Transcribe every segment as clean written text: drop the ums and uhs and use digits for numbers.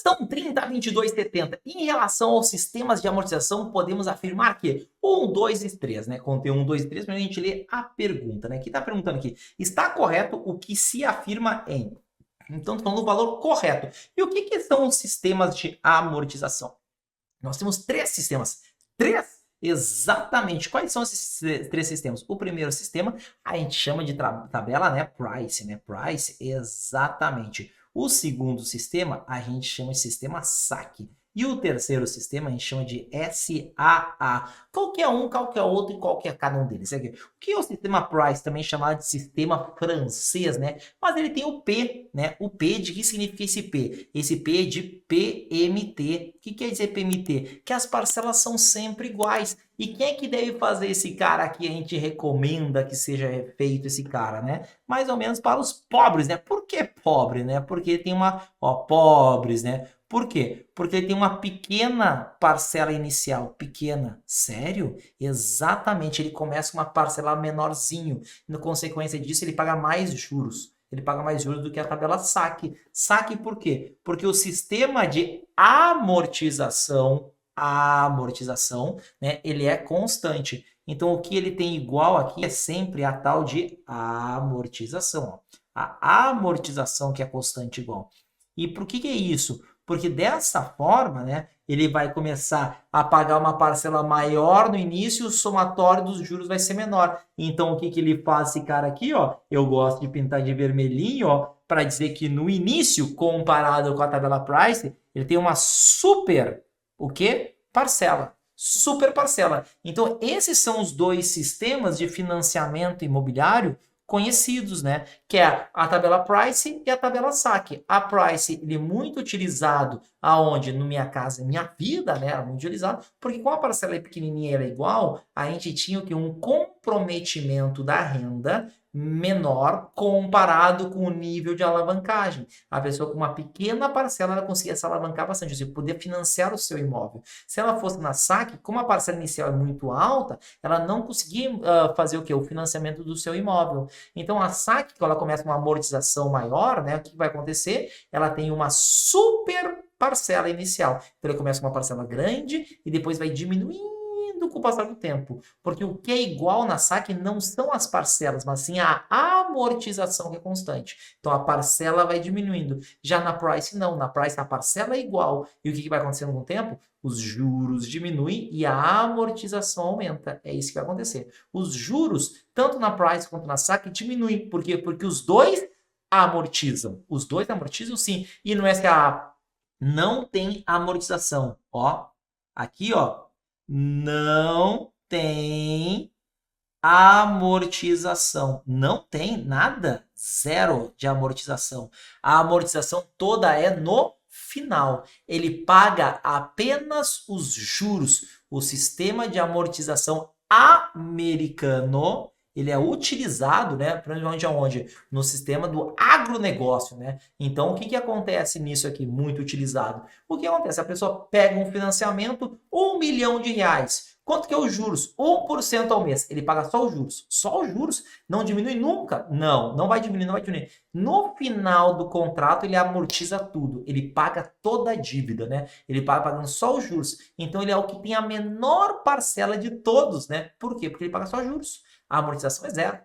Questão 30, 22, 70. Em relação aos sistemas de amortização, podemos afirmar que 1, 2 e 3, né? Contém 1, 2 e 3, para a gente ler a pergunta, né? Que está perguntando aqui, está correto o que se afirma em... Então, falando do valor correto. E o que são os sistemas de amortização? Nós temos 3 sistemas. 3? Exatamente. Quais são esses 3 sistemas? O primeiro sistema a gente chama de tabela, né? Price, né? Price, exatamente. O segundo sistema a gente chama de sistema saque. E o terceiro sistema a gente chama de SAA. Qual que é um, qual que é outro e qual que é cada um deles? O que é o sistema Price, também chamado de sistema francês, né? Mas ele tem o P, né? O P, de que significa esse P? Esse P é de PMT. O que quer dizer PMT? Que as parcelas são sempre iguais. E quem é que deve fazer esse cara aqui? A gente recomenda que seja feito esse cara, né? Mais ou menos para os pobres, né? Por que pobre, né? Porque tem uma... Ó, pobres, né? Por quê? Porque ele tem uma pequena parcela inicial. Pequena. Sério? Exatamente. Ele começa com uma parcela menorzinho. Na consequência disso, ele paga mais juros. Ele paga mais juros do que a tabela saque. Saque por quê? Porque o sistema de amortização, né, ele é constante. Então, o que ele tem igual aqui é sempre a tal de amortização. Ó. A amortização que é constante igual. E por que é isso? Porque dessa forma, né, ele vai começar a pagar uma parcela maior no início, o somatório dos juros vai ser menor. Então, o que ele faz, esse cara aqui, ó? Eu gosto de pintar de vermelhinho, ó, para dizer que no início, comparado com a tabela Price, ele tem uma super, o quê? Parcela. Super parcela. Então, esses são os 2 sistemas de financiamento imobiliário conhecidos, né? Que é a tabela Price e a tabela saque. A Price, ele é muito utilizado aonde? No Minha Casa Minha Vida, né? Era muito utilizado, porque como a parcela é pequenininha e era igual, a gente tinha o que? Um comprometimento da renda menor comparado com o nível de alavancagem. A pessoa com uma pequena parcela, ela conseguia se alavancar bastante, ou seja, poder financiar o seu imóvel. Se ela fosse na saque, como a parcela inicial é muito alta, ela não conseguia fazer o quê? O financiamento do seu imóvel. Então, a saque, quando ela começa uma amortização maior, né, o que vai acontecer? Ela tem uma super parcela inicial. Então, ele começa com uma parcela grande e depois vai diminuindo com o passar do tempo. Porque o que é igual na saque não são as parcelas, mas sim a amortização que é constante. Então, a parcela vai diminuindo. Já na Price, não. Na Price, a parcela é igual. E o que vai acontecendo com o tempo? Os juros diminuem e a amortização aumenta. É isso que vai acontecer. Os juros, tanto na Price quanto na saque, diminuem. Por quê? Porque os dois amortizam. Os dois amortizam, sim. E no SAA não tem amortização. Ó, aqui, ó, não tem amortização. Não tem nada. Zero de amortização. A amortização toda é no final. Ele paga apenas os juros. O sistema de amortização americano, ele é utilizado, né, principalmente aonde? No sistema do agronegócio, né? Então, o que acontece nisso aqui, muito utilizado? O que acontece? A pessoa pega um financiamento, R$1 milhão. Quanto que é os juros? 1% ao mês. Ele paga só os juros. Só os juros. Não diminui nunca? Não, não vai diminuir, não vai diminuir. No final do contrato, ele amortiza tudo. Ele paga toda a dívida, né? Ele paga pagando só os juros. Então, ele é o que tem a menor parcela de todos, né? Por quê? Porque ele paga só juros. A amortização é zero.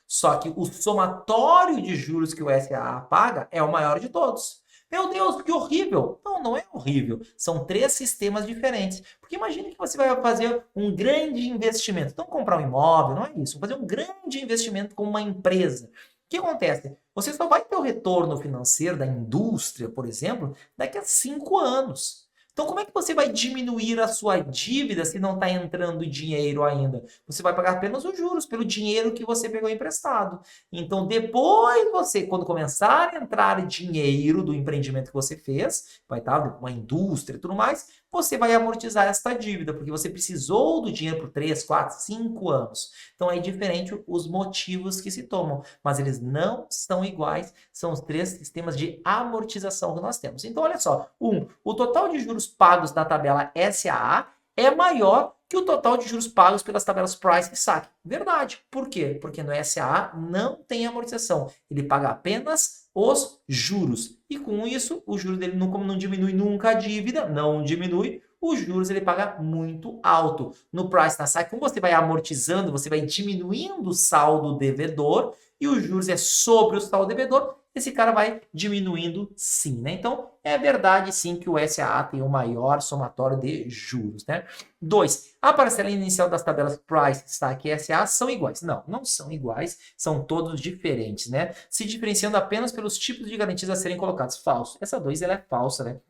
Só que o somatório de juros que o SAA paga é o maior de todos. Meu Deus, que horrível! Não, não é horrível. São 3 sistemas diferentes. Porque imagine que você vai fazer um grande investimento. Então, comprar um imóvel, não é isso. Fazer um grande investimento com uma empresa. O que acontece? Você só vai ter o retorno financeiro da indústria, por exemplo, daqui a 5 anos. Então, como é que você vai diminuir a sua dívida se não está entrando dinheiro ainda? Você vai pagar apenas os juros pelo dinheiro que você pegou emprestado. Então, depois você, quando começar a entrar dinheiro do empreendimento que você fez, vai estar uma indústria e tudo mais, você vai amortizar esta dívida, porque você precisou do dinheiro por 3, 4, 5 anos. Então, é diferente os motivos que se tomam, mas eles não são iguais, são os 3 sistemas de amortização que nós temos. Então, olha só, o total de juros pagos da tabela SAA é maior que o total de juros pagos pelas tabelas Price e SAC. Verdade. Por quê? Porque no SAA não tem amortização. Ele paga apenas os juros. E com isso, o juro dele, como não diminui nunca a dívida, não diminui, os juros ele paga muito alto. No Price, na SAC, como você vai amortizando, você vai diminuindo o saldo devedor e os juros é sobre o saldo devedor, esse cara vai diminuindo sim, né? Então, é verdade sim que o SAA tem o maior somatório de juros, né? 2. A parcela inicial das tabelas Price, SAC e SAA são iguais. Não, não são iguais, são todos diferentes, né? Se diferenciando apenas pelos tipos de garantias a serem colocados. Falso. Essa 2 ela é falsa, né?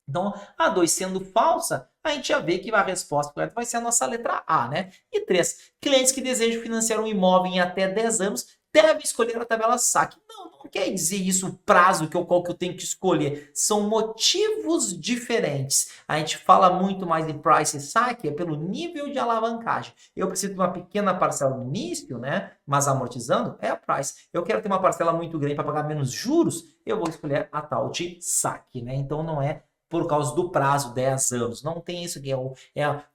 Então, a 2 sendo falsa, a gente já vê que a resposta correta vai ser a nossa letra A, né? E 3. Clientes que desejam financiar um imóvel em até 10 anos devem escolher a tabela SAC. Não quer dizer isso o prazo qual que eu tenho que escolher. São motivos diferentes. A gente fala muito mais de Price e SAC pelo nível de alavancagem. Eu preciso de uma pequena parcela no início, né? Mas amortizando é a Price. Eu quero ter uma parcela muito grande para pagar menos juros, eu vou escolher a tal de SAC, né? Então não é por causa do prazo, 10 anos. Não tem isso que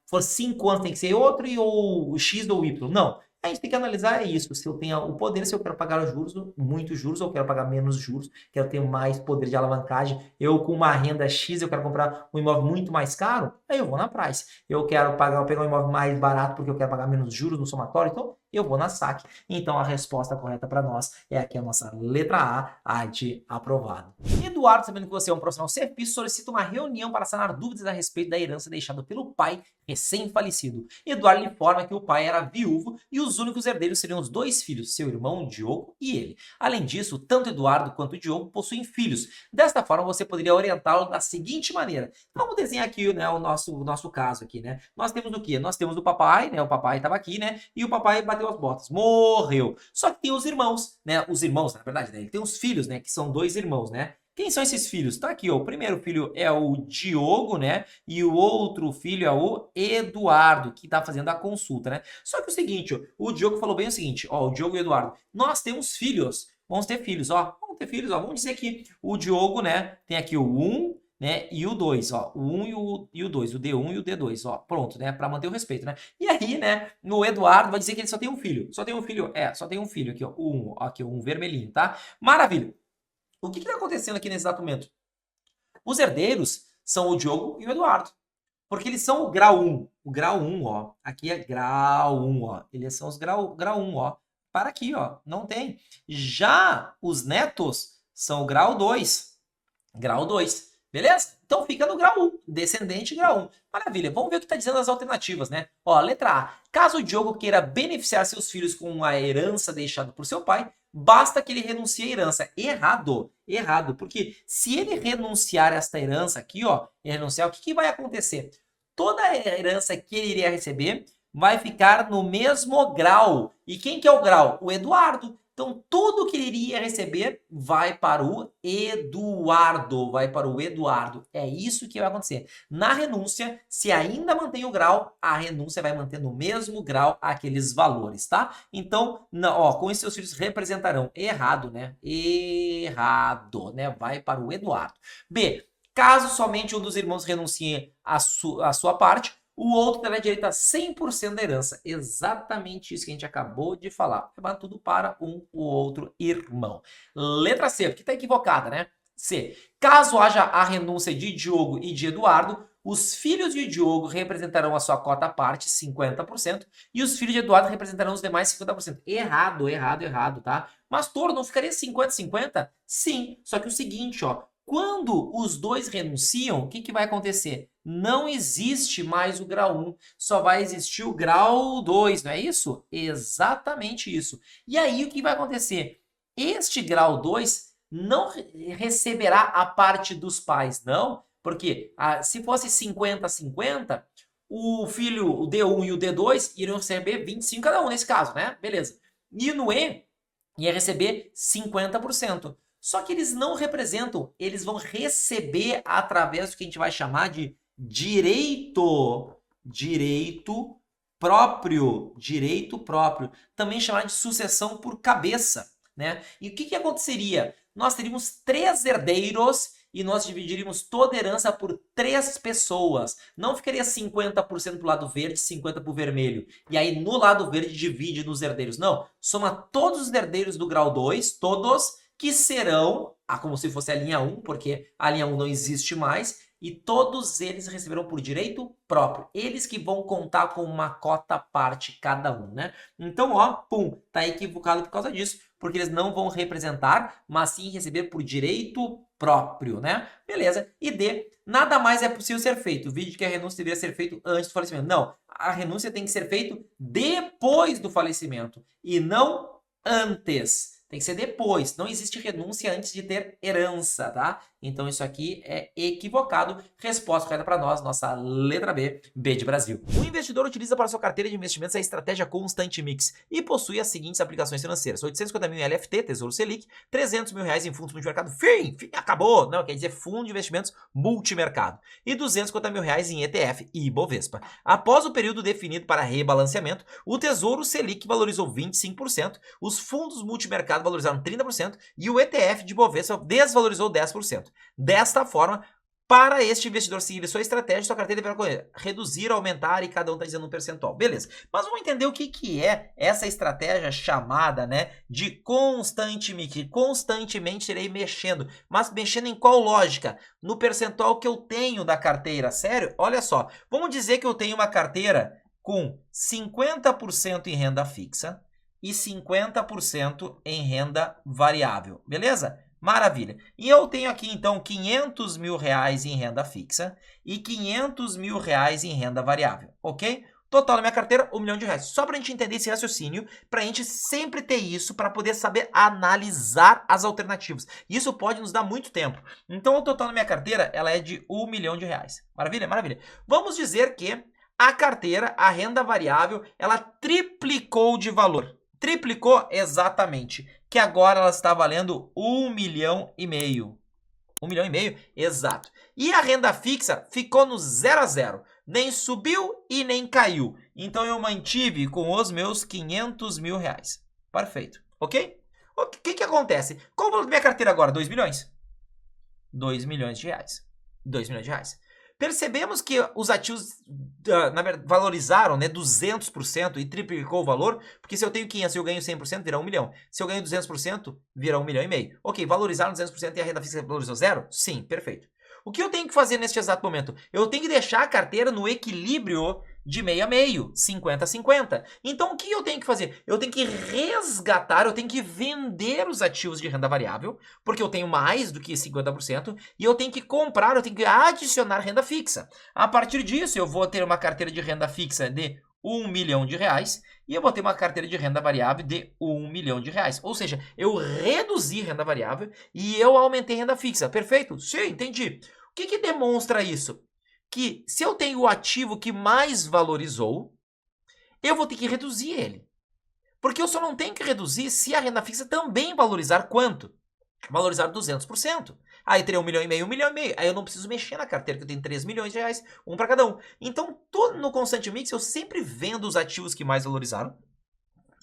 for 5 anos tem que ser outro e o X ou Y. Não. A gente tem que analisar isso, se eu tenho o poder, se eu quero pagar os juros, muitos juros, ou quero pagar menos juros, quero ter mais poder de alavancagem. Eu com uma renda X, eu quero comprar um imóvel muito mais caro, aí eu vou na Price. Eu quero pegar um imóvel mais barato porque eu quero pagar menos juros no somatório, então eu vou na SAC. Então a resposta correta para nós é aqui a nossa letra A de aprovado. Eduardo, sabendo que você é um profissional serviço, solicita uma reunião para sanar dúvidas a respeito da herança deixada pelo pai recém-falecido. Eduardo informa que o pai era viúvo e os únicos herdeiros seriam os 2 filhos, seu irmão Diogo e ele. Além disso, tanto Eduardo quanto Diogo possuem filhos. Desta forma, você poderia orientá-lo da seguinte maneira. Vamos desenhar aqui, né, o nosso caso aqui, né? Nós temos o quê? Nós temos o papai, né? O papai estava aqui, né? E o papai bateu as botas, morreu. Só que tem os irmãos, né? Os irmãos, na verdade, né? Ele tem os filhos, né? Que são 2 irmãos, né? Quem são esses filhos? Tá aqui, ó. O primeiro filho é o Diogo, né? E o outro filho é o Eduardo, que tá fazendo a consulta, né? Só que o seguinte, ó, o Diogo falou bem o seguinte, ó, o Diogo e o Eduardo, nós temos filhos, vamos ter filhos, ó. Vamos ter filhos, ó. Vamos dizer que o Diogo, né, tem aqui o 1, né, e o 2, ó, o 1 e o 2, o D1 e o D2, ó, pronto, né, para manter o respeito, né? E aí, né, o Eduardo vai dizer que ele só tem um filho, só tem um filho aqui, ó, o 1, aqui, o 1 vermelhinho, tá? Maravilha. O que está acontecendo aqui nesse exato momento? Os herdeiros são o Diogo e o Eduardo. Porque eles são o grau 1. O grau 1, ó. Aqui é grau 1, ó. Eles são os grau 1, ó. Para aqui, ó. Não tem. Já os netos são o grau 2. Grau 2. Beleza? Então fica no grau 1. Descendente grau 1. Maravilha. Vamos ver o que está dizendo as alternativas, né? Ó, letra A. Caso o Diogo queira beneficiar seus filhos com a herança deixada por seu pai, basta que ele renuncie à herança. Errado. Errado. Porque se ele renunciar a esta herança aqui, ó, o que vai acontecer? Toda a herança que ele iria receber vai ficar no mesmo grau. E quem que é o grau? O Eduardo. Então, tudo que ele iria receber vai para o Eduardo. Vai para o Eduardo. É isso que vai acontecer. Na renúncia, se ainda mantém o grau, a renúncia vai manter no mesmo grau aqueles valores, tá? Então, ó, com isso, seus filhos representarão errado, né? Errado, né? Vai para o Eduardo. B. Caso somente um dos irmãos renuncie à sua parte, o outro terá direito a 100% da herança. Exatamente isso que a gente acabou de falar. Vai tudo para o outro irmão. Letra C, porque está equivocada, né? C. Caso haja a renúncia de Diogo e de Eduardo, os filhos de Diogo representarão a sua cota à parte, 50%, e os filhos de Eduardo representarão os demais 50%. Errado, errado, errado, tá? Mas, Toro, não ficaria 50-50? Sim, só que o seguinte, ó. Quando os dois renunciam, o que vai acontecer? Não existe mais o grau 1, só vai existir o grau 2, não é isso? Exatamente isso. E aí o que vai acontecer? Este grau 2 não receberá a parte dos pais, não, porque se fosse 50-50, o filho, o D1 e o D2 iriam receber 25 cada um nesse caso, né? Beleza. E no E ia receber 50%. Só que eles não representam, eles vão receber através do que a gente vai chamar de direito próprio, também chamado de sucessão por cabeça, né? E o que aconteceria? Nós teríamos 3 herdeiros e nós dividiríamos toda a herança por 3 pessoas. Não ficaria 50% para o lado verde, 50% para o vermelho. E aí no lado verde divide nos herdeiros. Não, soma todos os herdeiros do grau 2, todos, que serão, como se fosse a linha 1, porque a linha 1 não existe mais, e todos eles receberão por direito próprio. Eles que vão contar com uma cota parte cada um, né? Então, ó, pum, tá equivocado por causa disso, porque eles não vão representar, mas sim receber por direito próprio, né? Beleza. E D, nada mais é possível ser feito. O vídeo que a renúncia deveria ser feito antes do falecimento. Não, a renúncia tem que ser feita depois do falecimento e não antes. Tem que ser depois. Não existe renúncia antes de ter herança, tá? Então isso aqui é equivocado. Resposta correta para nós, nossa letra B, B de Brasil. O investidor utiliza para sua carteira de investimentos a estratégia Constant Mix e possui as seguintes aplicações financeiras: 850 mil em LFT, Tesouro Selic, 300 mil reais em fundos multimercado, fim, acabou, não, quer dizer fundo de investimentos multimercado, e 250 mil reais em ETF e Ibovespa. Após o período definido para rebalanceamento, o Tesouro Selic valorizou 25%, os fundos multimercado valorizaram 30% e o ETF de Ibovespa desvalorizou 10%. Desta forma, para este investidor seguir sua estratégia, sua carteira deverá reduzir, aumentar e cada um está dizendo um percentual. Beleza, mas vamos entender o que é essa estratégia chamada, né, de Constant Mix. Constantemente irei mexendo, mas mexendo em qual lógica? No percentual que eu tenho da carteira. Sério? Olha só, vamos dizer que eu tenho uma carteira com 50% em renda fixa e 50% em renda variável, beleza? Maravilha. E eu tenho aqui, então, 500 mil reais em renda fixa e 500 mil reais em renda variável, ok? Total na minha carteira, R$1 milhão. Só para a gente entender esse raciocínio, para a gente sempre ter isso, para poder saber analisar as alternativas. Isso pode nos dar muito tempo. Então, o total na minha carteira, ela é de R$1 milhão. Maravilha? Maravilha. Vamos dizer que a carteira, a renda variável, ela triplicou de valor. Triplicou exatamente, que agora ela está valendo R$1,5 milhão. R$1,5 milhão, exato. E a renda fixa ficou no 0 a 0, nem subiu e nem caiu. Então eu mantive com os meus 500 mil reais. Perfeito, ok? O que acontece? Qual o valor da minha carteira agora? 2 milhões? 2 milhões de reais. 2 milhões de reais. Percebemos que os ativos valorizaram, né, 200% e triplicou o valor, porque se eu tenho 500 e eu ganho 100%, virá 1 milhão. Se eu ganho 200%, virá 1,5 milhão. Ok, valorizaram 200% e a renda fixa valorizou 0? Sim, perfeito. O que eu tenho que fazer neste exato momento? Eu tenho que deixar a carteira no equilíbrio de meio a meio, 50 a 50. Então, o que eu tenho que fazer? Eu tenho que resgatar, eu tenho que vender os ativos de renda variável, porque eu tenho mais do que 50%, e eu tenho que comprar, eu tenho que adicionar renda fixa. A partir disso, eu vou ter uma carteira de renda fixa de R$1 milhão e eu vou ter uma carteira de renda variável de R$1 milhão. Ou seja, eu reduzi renda variável e eu aumentei renda fixa. Perfeito? Sim, entendi. O que demonstra isso? Que se eu tenho o ativo que mais valorizou, eu vou ter que reduzir ele. Porque eu só não tenho que reduzir se a renda fixa também valorizar quanto? Valorizar 200%. Aí teria 1,5 milhão, 1,5 milhão. Aí eu não preciso mexer na carteira, que eu tenho 3 milhões de reais, um para cada um. Então, tudo no Constant Mix, eu sempre vendo os ativos que mais valorizaram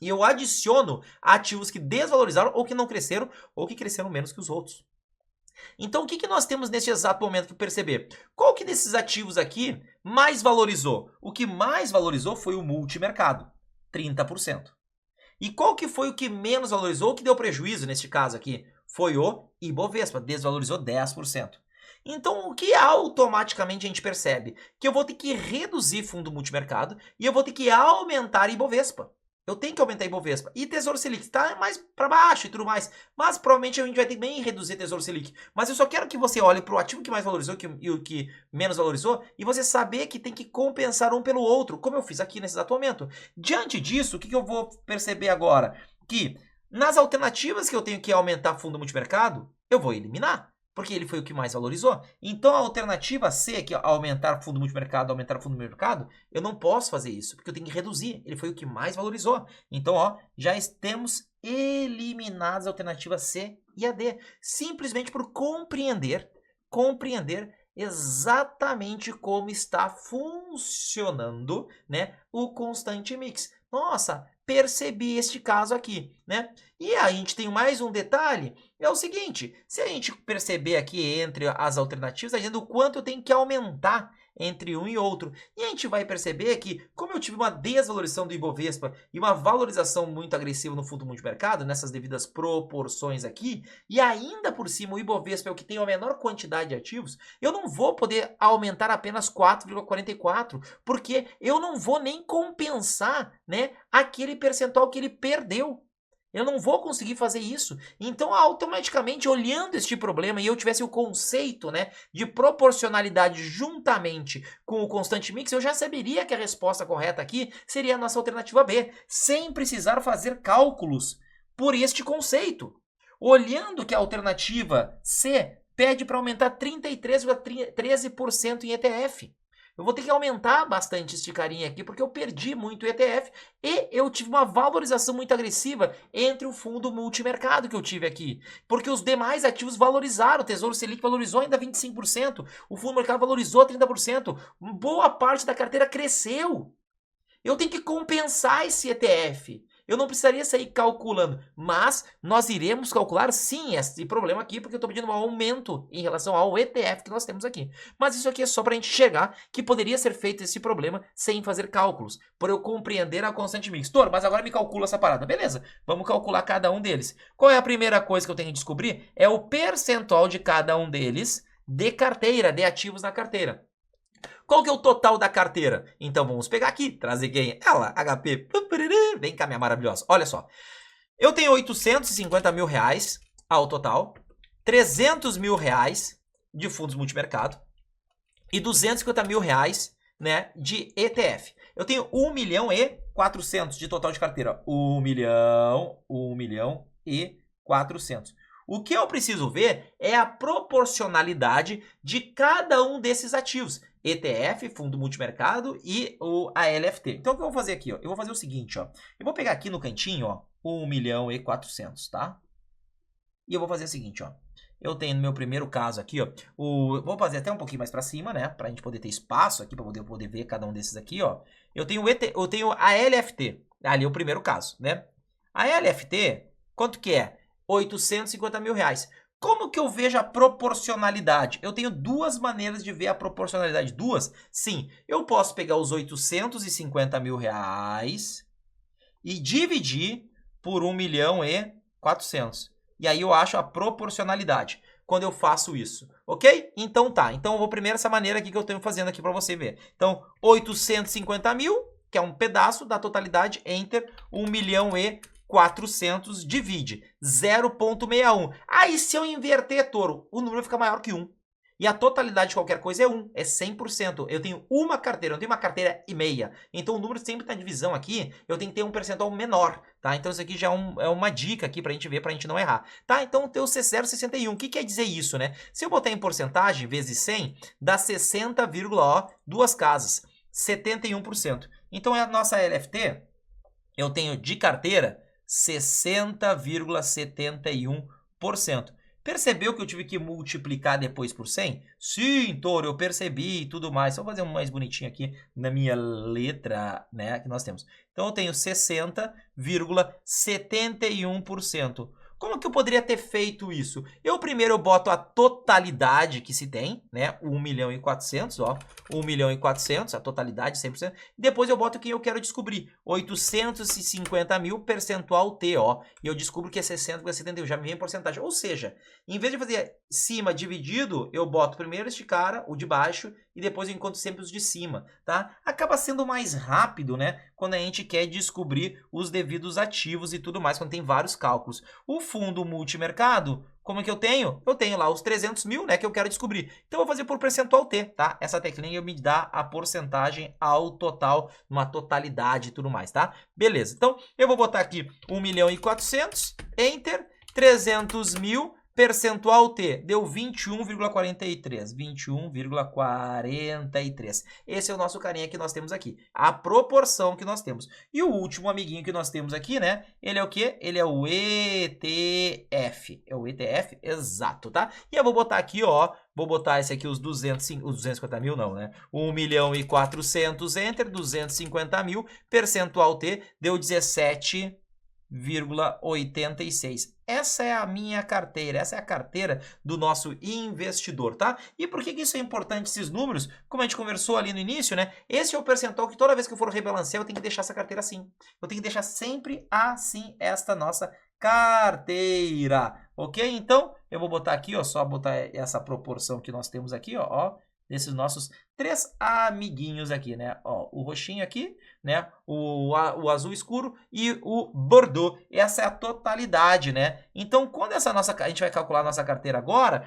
e eu adiciono ativos que desvalorizaram ou que não cresceram ou que cresceram menos que os outros. Então, o que nós temos neste exato momento que perceber? Qual que desses ativos aqui mais valorizou? O que mais valorizou foi o multimercado, 30%. E qual que foi o que menos valorizou, o que deu prejuízo neste caso aqui? Foi o Ibovespa, desvalorizou 10%. Então, o que automaticamente a gente percebe? Que eu vou ter que reduzir fundo multimercado e eu vou ter que aumentar Ibovespa. Eu tenho que aumentar Ibovespa. E Tesouro Selic está mais para baixo e tudo mais. Mas provavelmente a gente vai ter que bem reduzir Tesouro Selic. Mas eu só quero que você olhe para o ativo que mais valorizou e o que menos valorizou e você saber que tem que compensar um pelo outro, como eu fiz aqui nesse exato momento. Diante disso, o que eu vou perceber agora? Que nas alternativas que eu tenho que aumentar fundo multimercado, eu vou eliminar. Porque ele foi o que mais valorizou. Então, a alternativa C, que é aumentar fundo multimercado, eu não posso fazer isso, porque eu tenho que reduzir. Ele foi o que mais valorizou. Então, ó, já temos eliminadas as alternativas C e a D. Simplesmente por compreender exatamente como está funcionando, né, o Constant Mix. Nossa, percebi este caso aqui, né? E a gente tem mais um detalhe, é o seguinte, se a gente perceber aqui entre as alternativas, a gente o quanto eu tenho que aumentar entre um e outro. E a gente vai perceber que, como eu tive uma desvalorização do Ibovespa e uma valorização muito agressiva no fundo multimercado, nessas devidas proporções aqui, e ainda por cima o Ibovespa é o que tem a menor quantidade de ativos, eu não vou poder aumentar apenas 4,44, porque eu não vou nem compensar, né, aquele percentual que ele perdeu. Eu não vou conseguir fazer isso. Então, automaticamente, olhando este problema, e eu tivesse o conceito, né, de proporcionalidade juntamente com o constante mix, eu já saberia que a resposta correta aqui seria a nossa alternativa B, sem precisar fazer cálculos por este conceito. Olhando que a alternativa C pede para aumentar 33,13% em ETF. Eu vou ter que aumentar bastante este carinha aqui, porque eu perdi muito ETF e eu tive uma valorização muito agressiva entre o fundo multimercado que eu tive aqui. Porque os demais ativos valorizaram, o Tesouro Selic valorizou ainda 25%, o fundo mercado valorizou 30%, boa parte da carteira cresceu. Eu tenho que compensar esse ETF. Eu não precisaria sair calculando, mas nós iremos calcular sim esse problema aqui, porque eu estou pedindo um aumento em relação ao ETF que nós temos aqui. Mas isso aqui é só para a gente chegar que poderia ser feito esse problema sem fazer cálculos, por eu compreender a constante mix. Tor, mas agora me calcula essa parada. Beleza, vamos calcular cada um deles. Qual é a primeira coisa que eu tenho que descobrir? É o percentual de cada um deles de carteira, de ativos na carteira. Qual que é o total da carteira? Então vamos pegar aqui, trazer quem? Ela, HP. Vem cá, minha maravilhosa. Olha só. Eu tenho 850 mil reais ao total, 300 mil reais de fundos multimercado e 250 mil reais, né, de ETF. Eu tenho 1 milhão e 400 de total de carteira. 1 milhão e 400. O que eu preciso ver é a proporcionalidade de cada um desses ativos. ETF, fundo multimercado e a LFT. Então o que eu vou fazer aqui? Ó? Eu vou fazer o seguinte, ó. Eu vou pegar aqui no cantinho, ó, 1 milhão e 400, tá? E eu vou fazer o seguinte, ó. Eu tenho no meu primeiro caso aqui, ó, vou fazer até um pouquinho mais para cima, né, pra gente poder ter espaço aqui, para poder ver cada um desses aqui, ó. Eu tenho a LFT, ali é o primeiro caso, né? A LFT, quanto que é? 850 mil reais. Como que eu vejo a proporcionalidade? Eu tenho duas maneiras de ver a proporcionalidade. Duas? Sim, eu posso pegar os 850 mil reais e dividir por 1 milhão e 400. E aí eu acho a proporcionalidade quando eu faço isso, ok? Então tá, então eu vou primeiro essa maneira aqui que eu estou fazendo aqui para você ver. Então, 850 mil, que é um pedaço da totalidade, enter 1 milhão e 400 divide 0,61. Aí se eu inverter, Toro, o número fica maior que 1. E a totalidade de qualquer coisa é 1, é 100%. Eu tenho uma carteira, eu não tenho uma carteira e meia. Então o número sempre na divisão aqui, eu tenho que ter um percentual menor, tá? Então isso aqui já é uma dica aqui pra gente ver, pra gente não errar. Tá? Então o teu C0,61. O que quer dizer isso, né? Se eu botar em porcentagem vezes 100, dá 60, duas casas, 71%. Então a nossa LFT, eu tenho de carteira 60,71%. Percebeu que eu tive que multiplicar depois por 100? Sim, Toro, eu percebi e tudo mais. Só vou fazer um mais bonitinho aqui na minha letra, né, que nós temos. Então eu tenho 60,71%. Como que eu poderia ter feito isso? Eu primeiro boto a totalidade que se tem, né? 1 milhão e 400, ó. 1 milhão e 400, a totalidade, 100%. Depois eu boto quem eu quero descobrir. 850 mil percentual T, ó. E eu descubro que é 60,71, já me vem em porcentagem. Ou seja, em vez de fazer cima dividido, eu boto primeiro este cara, o de baixo, e depois eu encontro sempre os de cima, tá? Acaba sendo mais rápido, né? Quando a gente quer descobrir os devidos ativos e tudo mais, quando tem vários cálculos. O fundo multimercado, como é que eu tenho? Eu tenho lá os 300 mil, né, que eu quero descobrir. Então, eu vou fazer por percentual T, tá? Essa teclinha me dá a porcentagem ao total, uma totalidade e tudo mais, tá? Beleza. Então, eu vou botar aqui 1 milhão e 400, enter, 300 mil, percentual T, deu 21,43. 21,43. Esse é o nosso carinha que nós temos aqui. A proporção que nós temos. E o último amiguinho que nós temos aqui, né? Ele é o quê? Ele é o ETF. É o ETF, exato, tá? E eu vou botar aqui, ó. Vou botar esse aqui, os 250 mil, não, né? 1 milhão e 400, enter, 250 mil, percentual T, deu 17,5%. 0,86. Essa é a minha carteira, essa é a carteira do nosso investidor, tá? E por que isso é importante, esses números? Como a gente conversou ali no início, né? Esse é o percentual que toda vez que eu for rebalancear, eu tenho que deixar essa carteira assim. Eu tenho que deixar sempre assim esta nossa carteira, ok? Então, eu vou botar aqui, ó, só botar essa proporção que nós temos aqui, ó, desses nossos 3 amiguinhos aqui, né? Ó, o roxinho aqui, né? O azul escuro e o bordeaux. Essa é a totalidade, né? Então, quando a gente vai calcular a nossa carteira agora,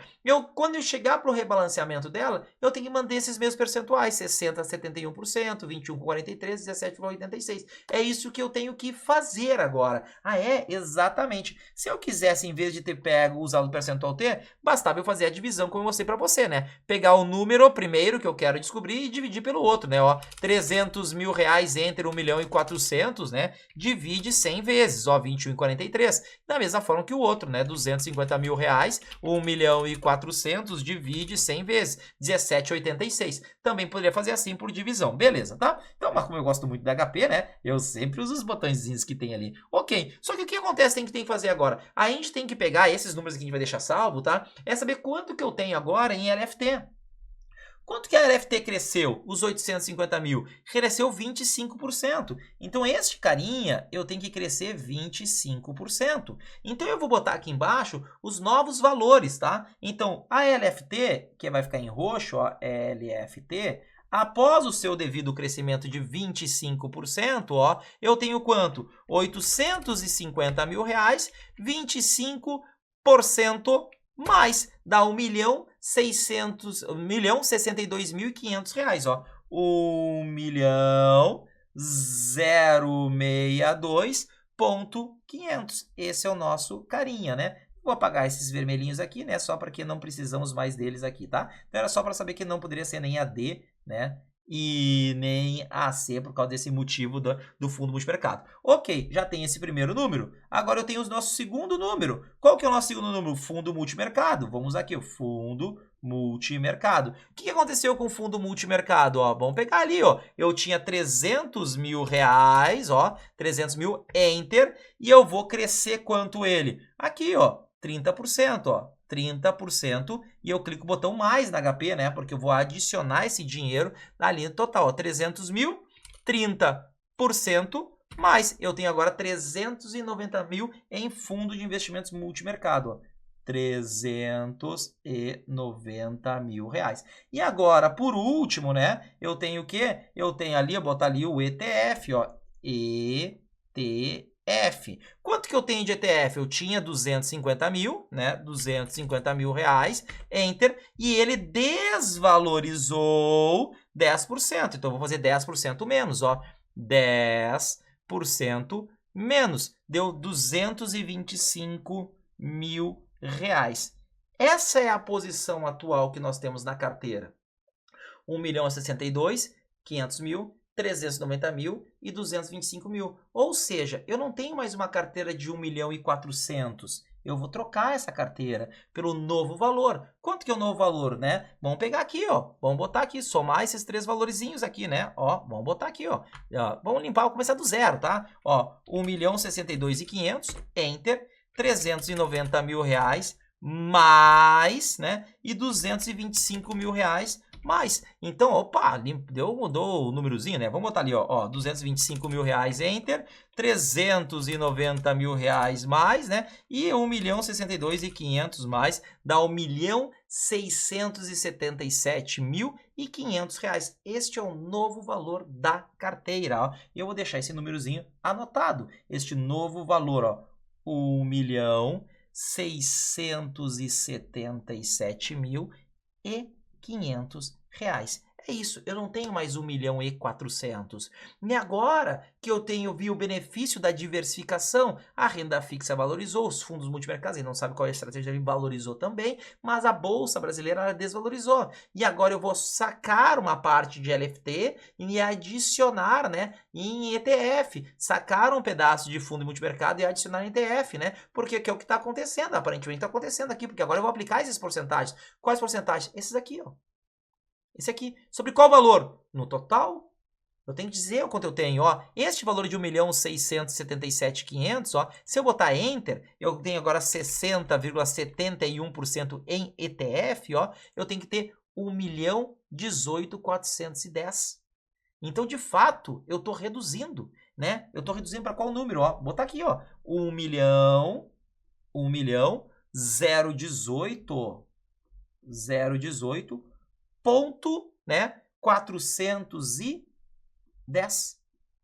quando eu chegar para o rebalanceamento dela, eu tenho que manter esses mesmos percentuais, 60, 71%, 21, 43, 17,86. É isso que eu tenho que fazer agora. Ah, é? Exatamente. Se eu quisesse, em vez de ter pego, usado o percentual T, bastava eu fazer a divisão, como eu mostrei para você, né? Pegar o número primeiro que eu quero descobrir e dividir pelo outro, né? Ó, 300 mil reais entre 1.400.000, né? Divide 100 vezes, ó, 21,43. Da mesma forma que o outro, né? 250 mil reais, 1.400.000 divide 100 vezes, 17,86. Também poderia fazer assim por divisão, beleza, tá? Então, mas como eu gosto muito da HP, né? Eu sempre uso os botõezinhos que tem ali. Ok, só que o que acontece tem que fazer agora? A gente tem que pegar esses números que a gente vai deixar salvo, tá? É saber quanto que eu tenho agora em LFT. Quanto que a LFT cresceu? Os 850 mil. Cresceu 25%. Então, este carinha, eu tenho que crescer 25%. Então, eu vou botar aqui embaixo os novos valores, tá? Então, a LFT, que vai ficar em roxo, ó, LFT, após o seu devido crescimento de 25%, ó, eu tenho quanto? 850 mil reais, 25% mais, dá 1.062.500 reais, ó. 1.062.500. Esse é o nosso carinha, né? Vou apagar esses vermelhinhos aqui, né? Só porque não precisamos mais deles aqui, tá? Então, era só para saber que não poderia ser nem a D, né? E nem a C por causa desse motivo do fundo multimercado. Ok, já tem esse primeiro número. Agora eu tenho o nosso segundo número. Qual que é o nosso segundo número? Fundo multimercado. Vamos aqui, o fundo multimercado. O que aconteceu com o fundo multimercado? Ó, vamos pegar ali, ó. Eu tinha 300 mil reais, ó, 300 mil, enter, e eu vou crescer quanto ele? Aqui, ó, 30%, ó. 30%, e eu clico o botão mais na HP, né? Porque eu vou adicionar esse dinheiro na linha total, ó, 300 mil, 30%, mais eu tenho agora 390 mil em fundo de investimentos multimercado, ó. 390 mil reais. E agora, por último, né? Eu tenho o quê? Eu tenho ali, eu botar ali o ETF, ó. ETF. Quanto que eu tenho de ETF? Eu tinha 250 mil, né? 250 mil reais, enter, e ele desvalorizou 10%. Então, eu vou fazer 10% menos, ó. 10% menos. Deu 225 mil reais. Essa é a posição atual que nós temos na carteira. 1.062.500.000, 390 mil e 225 mil. Ou seja, eu não tenho mais uma carteira de 1.400.000. Eu vou trocar essa carteira pelo novo valor. Quanto que é o novo valor, né? Vamos pegar aqui, ó. Vamos botar aqui, somar esses 3 valorzinhos aqui, né? Ó, vamos botar aqui, ó. Vamos limpar, vou começar do zero, tá? Ó, 1.062.500, enter, 390 mil reais, mais, né? E 225 mil reais, mais. Então, opa, mudou o númerozinho, né? Vamos botar ali, ó, 225 mil reais, enter, 390 mil reais mais, né? E 1.062.500 mais, dá 1.677.500 reais. Este é o novo valor da carteira, ó. Eu vou deixar esse númerozinho anotado, este novo valor, ó, 1.677.500 reais. É isso, eu não tenho mais 1.400.000. E agora que eu vi o benefício da diversificação, a renda fixa valorizou, os fundos multimercados, a gente não sabe qual é a estratégia, ele valorizou também, mas a Bolsa Brasileira desvalorizou. E agora eu vou sacar uma parte de LFT e adicionar, né, em ETF. Sacar um pedaço de fundo multimercado e adicionar em ETF, né? Porque que é o que está acontecendo, aparentemente está acontecendo aqui, porque agora eu vou aplicar esses porcentagens. Quais porcentagens? Esses aqui, ó. Esse aqui. Sobre qual valor? No total Eu tenho que dizer o quanto eu tenho, ó. Este valor de 1.677.500, ó, se eu botar Enter, eu tenho agora 60,71% em ETF, ó, eu tenho que ter 1.018.410. Então, de fato, eu estou reduzindo, né? Eu estou reduzindo para qual número, ó? Vou botar aqui, ó, 1.018 ponto, né, 410.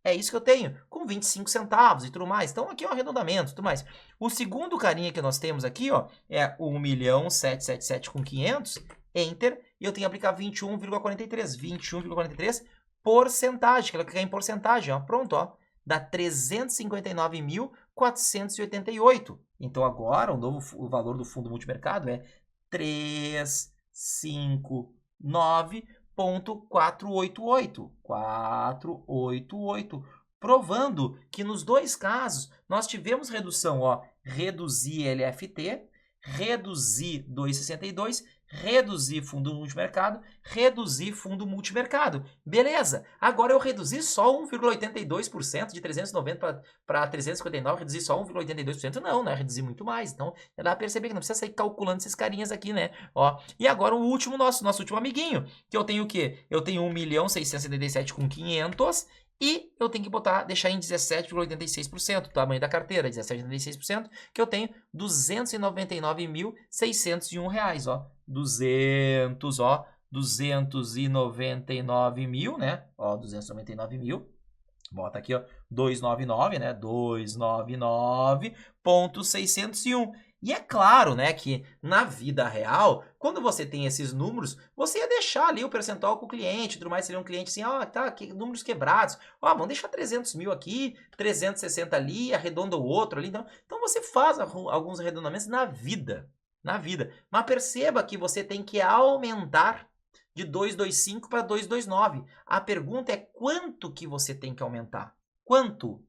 É isso que eu tenho, com 25 centavos e tudo mais. Então, aqui é um arredondamento e tudo mais. O segundo carinha que nós temos aqui, ó, é 1.777.500, Enter, e eu tenho que aplicar 21,43. 21,43 porcentagem, que ela quer em porcentagem, ó. Pronto, ó. Dá 359.488. Então, agora, o valor do fundo multimercado é 359.488. 488. Provando que nos dois casos nós tivemos redução, ó. Reduzir LFT, reduzir 2,62, reduzir fundo multimercado, reduzir fundo multimercado. Beleza, agora eu reduzi só 1,82%, de 390 para 359, reduzir só 1,82%, não, né? Reduzir muito mais. Então, dá pra perceber que não precisa sair calculando esses carinhas aqui, né? Ó, e agora o último, nosso último amiguinho, que eu tenho o quê? Eu tenho 1.677.500 e eu tenho que deixar em 17,86%, o tamanho da carteira, 17,86%, que eu tenho 299.601 reais, ó. 299 mil, né? Ó, 299 mil. Bota aqui, ó, 299, né? 299.601. E é claro, né, que na vida real, quando você tem esses números, você ia deixar ali o percentual com o cliente, tudo mais, seria um cliente assim, ó, tá, números quebrados, ó, vamos deixar 300 mil aqui, 360 ali, arredonda o outro ali, então você faz alguns arredondamentos na vida, mas perceba que você tem que aumentar de 225 para 229, a pergunta é quanto que você tem que aumentar? Quanto?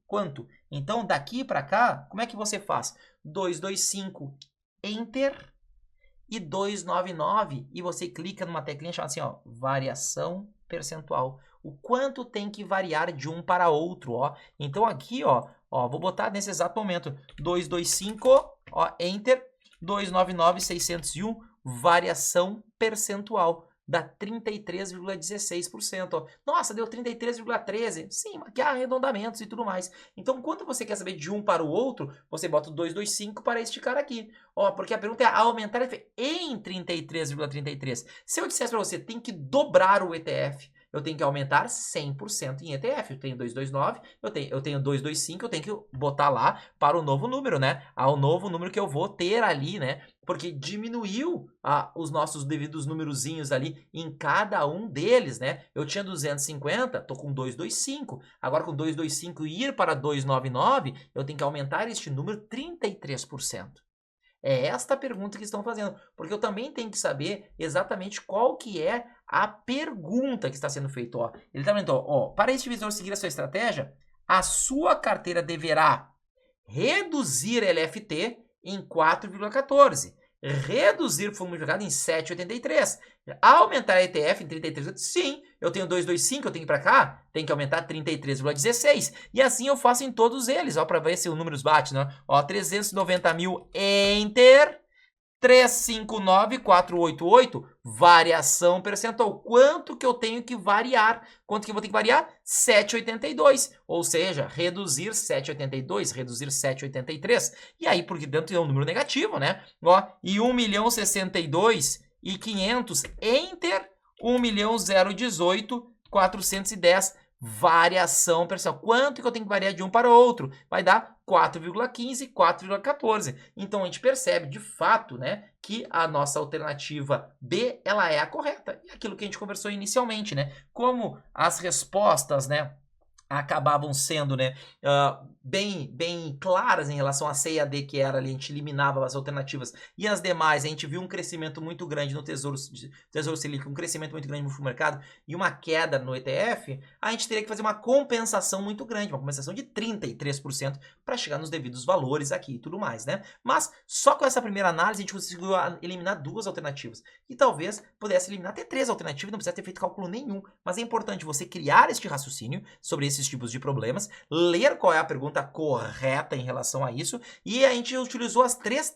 Então, daqui para cá, como é que você faz? 225, Enter, e 299, e você clica numa teclinha chamada assim, ó, variação percentual. O quanto tem que variar de um para outro, ó. Então, aqui, ó, vou botar nesse exato momento, 225, ó, Enter, 299.601, variação percentual. Dá 33,16%. Ó. Nossa, deu 33,13%. Sim, mas que há arredondamentos e tudo mais. Então, quando você quer saber de um para o outro, você bota o 225 para este cara aqui. Ó, porque a pergunta é aumentar em 33,33%. Se eu dissesse para você, tem que dobrar o ETF, eu tenho que aumentar 100% em ETF. Eu tenho 229, eu tenho 225, eu tenho que botar lá para o novo número, né? O novo número que eu vou ter ali, né? Porque diminuiu os nossos devidos numerozinhos ali em cada um deles, né? Eu tinha 250, tô com 225. Agora com 225 ir para 299, eu tenho que aumentar este número 33%. É esta pergunta que estão fazendo, porque eu também tenho que saber exatamente qual que é a pergunta que está sendo feita. Ó, ele está falando, ó, para este divisor seguir a sua estratégia, a sua carteira deverá reduzir LFT em 4,14, reduzir o fundo multiplicado em 7,83, aumentar a ETF em 33,8, sim, eu tenho 225, eu tenho que ir para cá, tem que aumentar 33,16, e assim eu faço em todos eles, ó, para ver se o número bate, né? Ó, 390 mil, Enter, 359.488, variação percentual. Quanto que eu tenho que variar? Quanto que eu vou ter que variar? 7,82. Ou seja, reduzir 7,82, reduzir 7,83. E aí, porque dentro é um número negativo, né? Ó, e 1.062.500, Enter, 1.018.410. Variação percentual. Quanto que eu tenho que variar de um para o outro? Vai dar 4,15, 4,14. Então, a gente percebe, de fato, né, que a nossa alternativa B, ela é a correta. E aquilo que a gente conversou inicialmente, né? Como as respostas, né, acabavam sendo, né, bem claras em relação a C e a D, que era ali, a gente eliminava as alternativas, e as demais, a gente viu um crescimento muito grande no Tesouro Selic, um crescimento muito grande no fundo mercado, e uma queda no ETF, a gente teria que fazer uma compensação muito grande, uma compensação de 33%, para chegar nos devidos valores aqui e tudo mais, né? Mas, só com essa primeira análise, a gente conseguiu eliminar 2 alternativas, e talvez pudesse eliminar até 3 alternativas, não precisa ter feito cálculo nenhum, mas é importante você criar este raciocínio sobre esses tipos de problemas, ler qual é a pergunta correta em relação a isso, e a gente utilizou as 3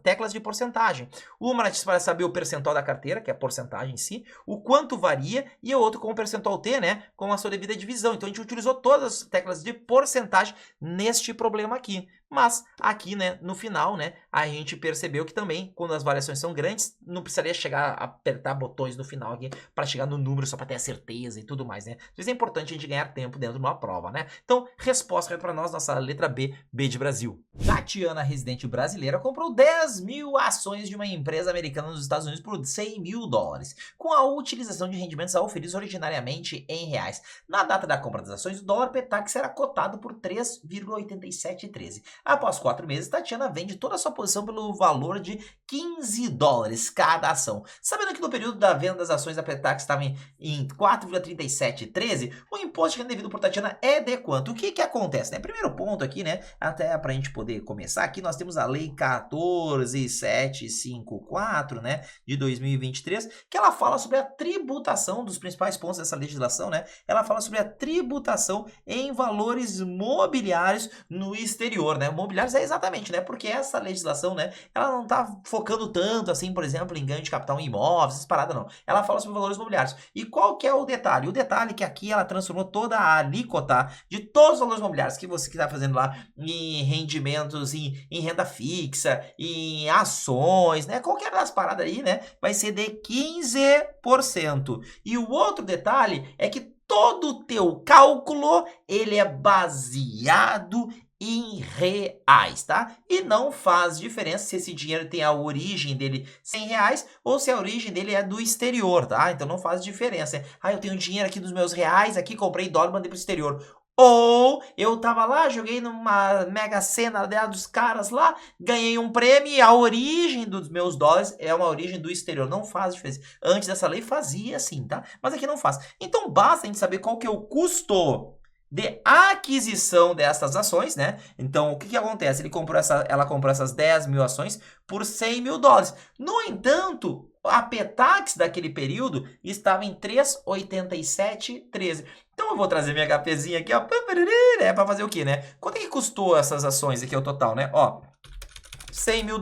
teclas de porcentagem. Uma para saber o percentual da carteira, que é a porcentagem em si, o quanto varia, e o outro com o percentual T, né, com a sua devida divisão. Então a gente utilizou todas as teclas de porcentagem neste problema aqui. Mas aqui, né, no final, né, a gente percebeu que também, quando as variações são grandes, não precisaria chegar a apertar botões no final aqui para chegar no número só para ter a certeza e tudo mais, né? Às vezes é importante a gente ganhar tempo dentro de uma prova, né? Então, resposta para nós, nossa letra B, B de Brasil. Tatiana, residente brasileira, comprou 10 mil ações de uma empresa americana nos Estados Unidos por $100 mil, com a utilização de rendimentos oferidos originariamente em reais. Na data da compra das ações, o dólar Petax era cotado por 3,8713. Após 4 meses, Tatiana vende toda a sua posição pelo valor de $15 cada ação. Sabendo que no período da venda das ações da Petax estava em 4,3713, o imposto de renda devido por Tatiana é de quanto? O que que acontece, né? Primeiro ponto aqui, né? Até para a gente poder começar aqui, nós temos a Lei 14.754, né? De 2023, que ela fala sobre a tributação dos principais pontos dessa legislação, né? Ela fala sobre a tributação em valores mobiliários no exterior, né? Mobiliários é exatamente, né? Porque essa legislação, né? Ela não tá focando tanto, assim, por exemplo, em ganho de capital em imóveis, essas paradas, não. Ela fala sobre valores mobiliários. E qual que é o detalhe? O detalhe é que aqui ela transformou toda a alíquota de todos os valores mobiliários que você que tá fazendo lá em rendimentos, em renda fixa, em ações, né? Qualquer das paradas aí, né? Vai ser de 15%. E o outro detalhe é que todo o teu cálculo, ele é baseado em reais, tá? E não faz diferença se esse dinheiro tem a origem dele em reais ou se a origem dele é do exterior, tá? Então não faz diferença. Ah, eu tenho dinheiro aqui dos meus reais, aqui comprei dólar e mandei pro exterior. Ou eu tava lá, joguei numa Mega Sena dos caras lá, ganhei um prêmio e a origem dos meus dólares é uma origem do exterior. Não faz diferença. Antes dessa lei fazia assim, tá? Mas aqui não faz. Então basta a gente saber qual que é o custo de aquisição dessas ações, né? Então, o que que acontece? Ela comprou essas 10 mil ações por $100 mil. No entanto, a Petax daquele período estava em 3,8713. Então, eu vou trazer minha HPzinha aqui, ó, para fazer o quê, né? Quanto é que custou essas ações aqui, o total, né? Ó, $100 mil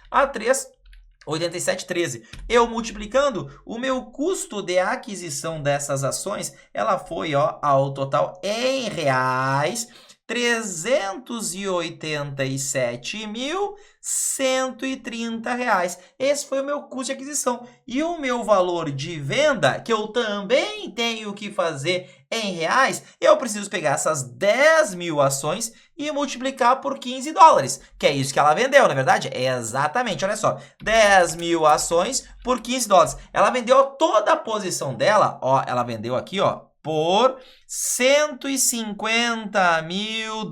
a 3,8713. Eu multiplicando, o meu custo de aquisição dessas ações, ela foi, ó, ao total em reais, R$387.130. Esse foi o meu custo de aquisição. E o meu valor de venda, que eu também tenho que fazer em reais, eu preciso pegar essas 10 mil ações e multiplicar por $15, que é isso que ela vendeu, na verdade? É exatamente, olha só, 10 mil ações por $15. Ela vendeu toda a posição dela, ó, ela vendeu aqui, ó, por $150 mil.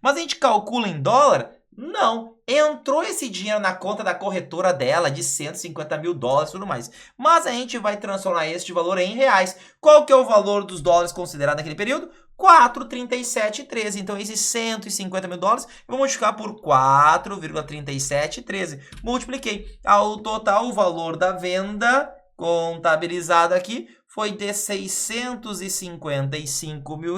Mas a gente calcula em dólar? Não. Entrou esse dinheiro na conta da corretora dela de $150 mil e tudo mais. Mas a gente vai transformar este valor em reais. Qual que é o valor dos dólares considerado naquele período? 4,3713. Então, esses $150 mil, eu vou multiplicar por 4,3713. Multipliquei. Ao total, o valor da venda contabilizado aqui foi de R$655 mil,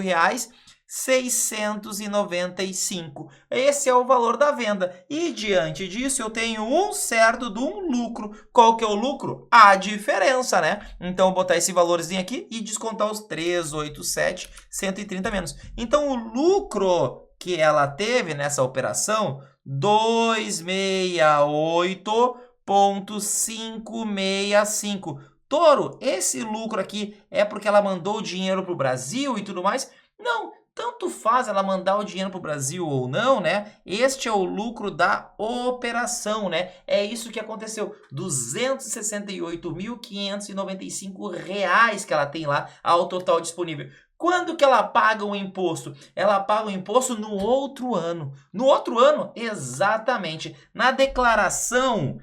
695. Esse é o valor da venda. E diante disso, eu tenho um certo de um lucro. Qual que é o lucro? A diferença, né? Então, vou botar esse valorzinho aqui e descontar os 387,130 menos. Então, o lucro que ela teve nessa operação, 268,565. Toro, esse lucro aqui é porque ela mandou o dinheiro para o Brasil e tudo mais? Não, tanto faz ela mandar o dinheiro para o Brasil ou não, né? Este é o lucro da operação, né? É isso que aconteceu, R$268.595 que ela tem lá ao total disponível. Quando que ela paga o imposto? Ela paga o imposto no outro ano. No outro ano, exatamente. Na declaração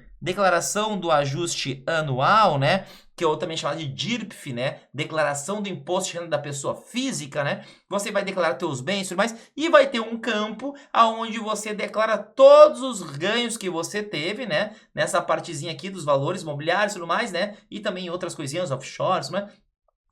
do ajuste anual, né? Que eu também chamo de DIRPF, né? Declaração do Imposto de Renda da Pessoa Física, né? Você vai declarar seus bens e tudo mais, e vai ter um campo onde você declara todos os ganhos que você teve, né? Nessa partezinha aqui dos valores imobiliários e tudo mais, né? E também outras coisinhas, offshores, né?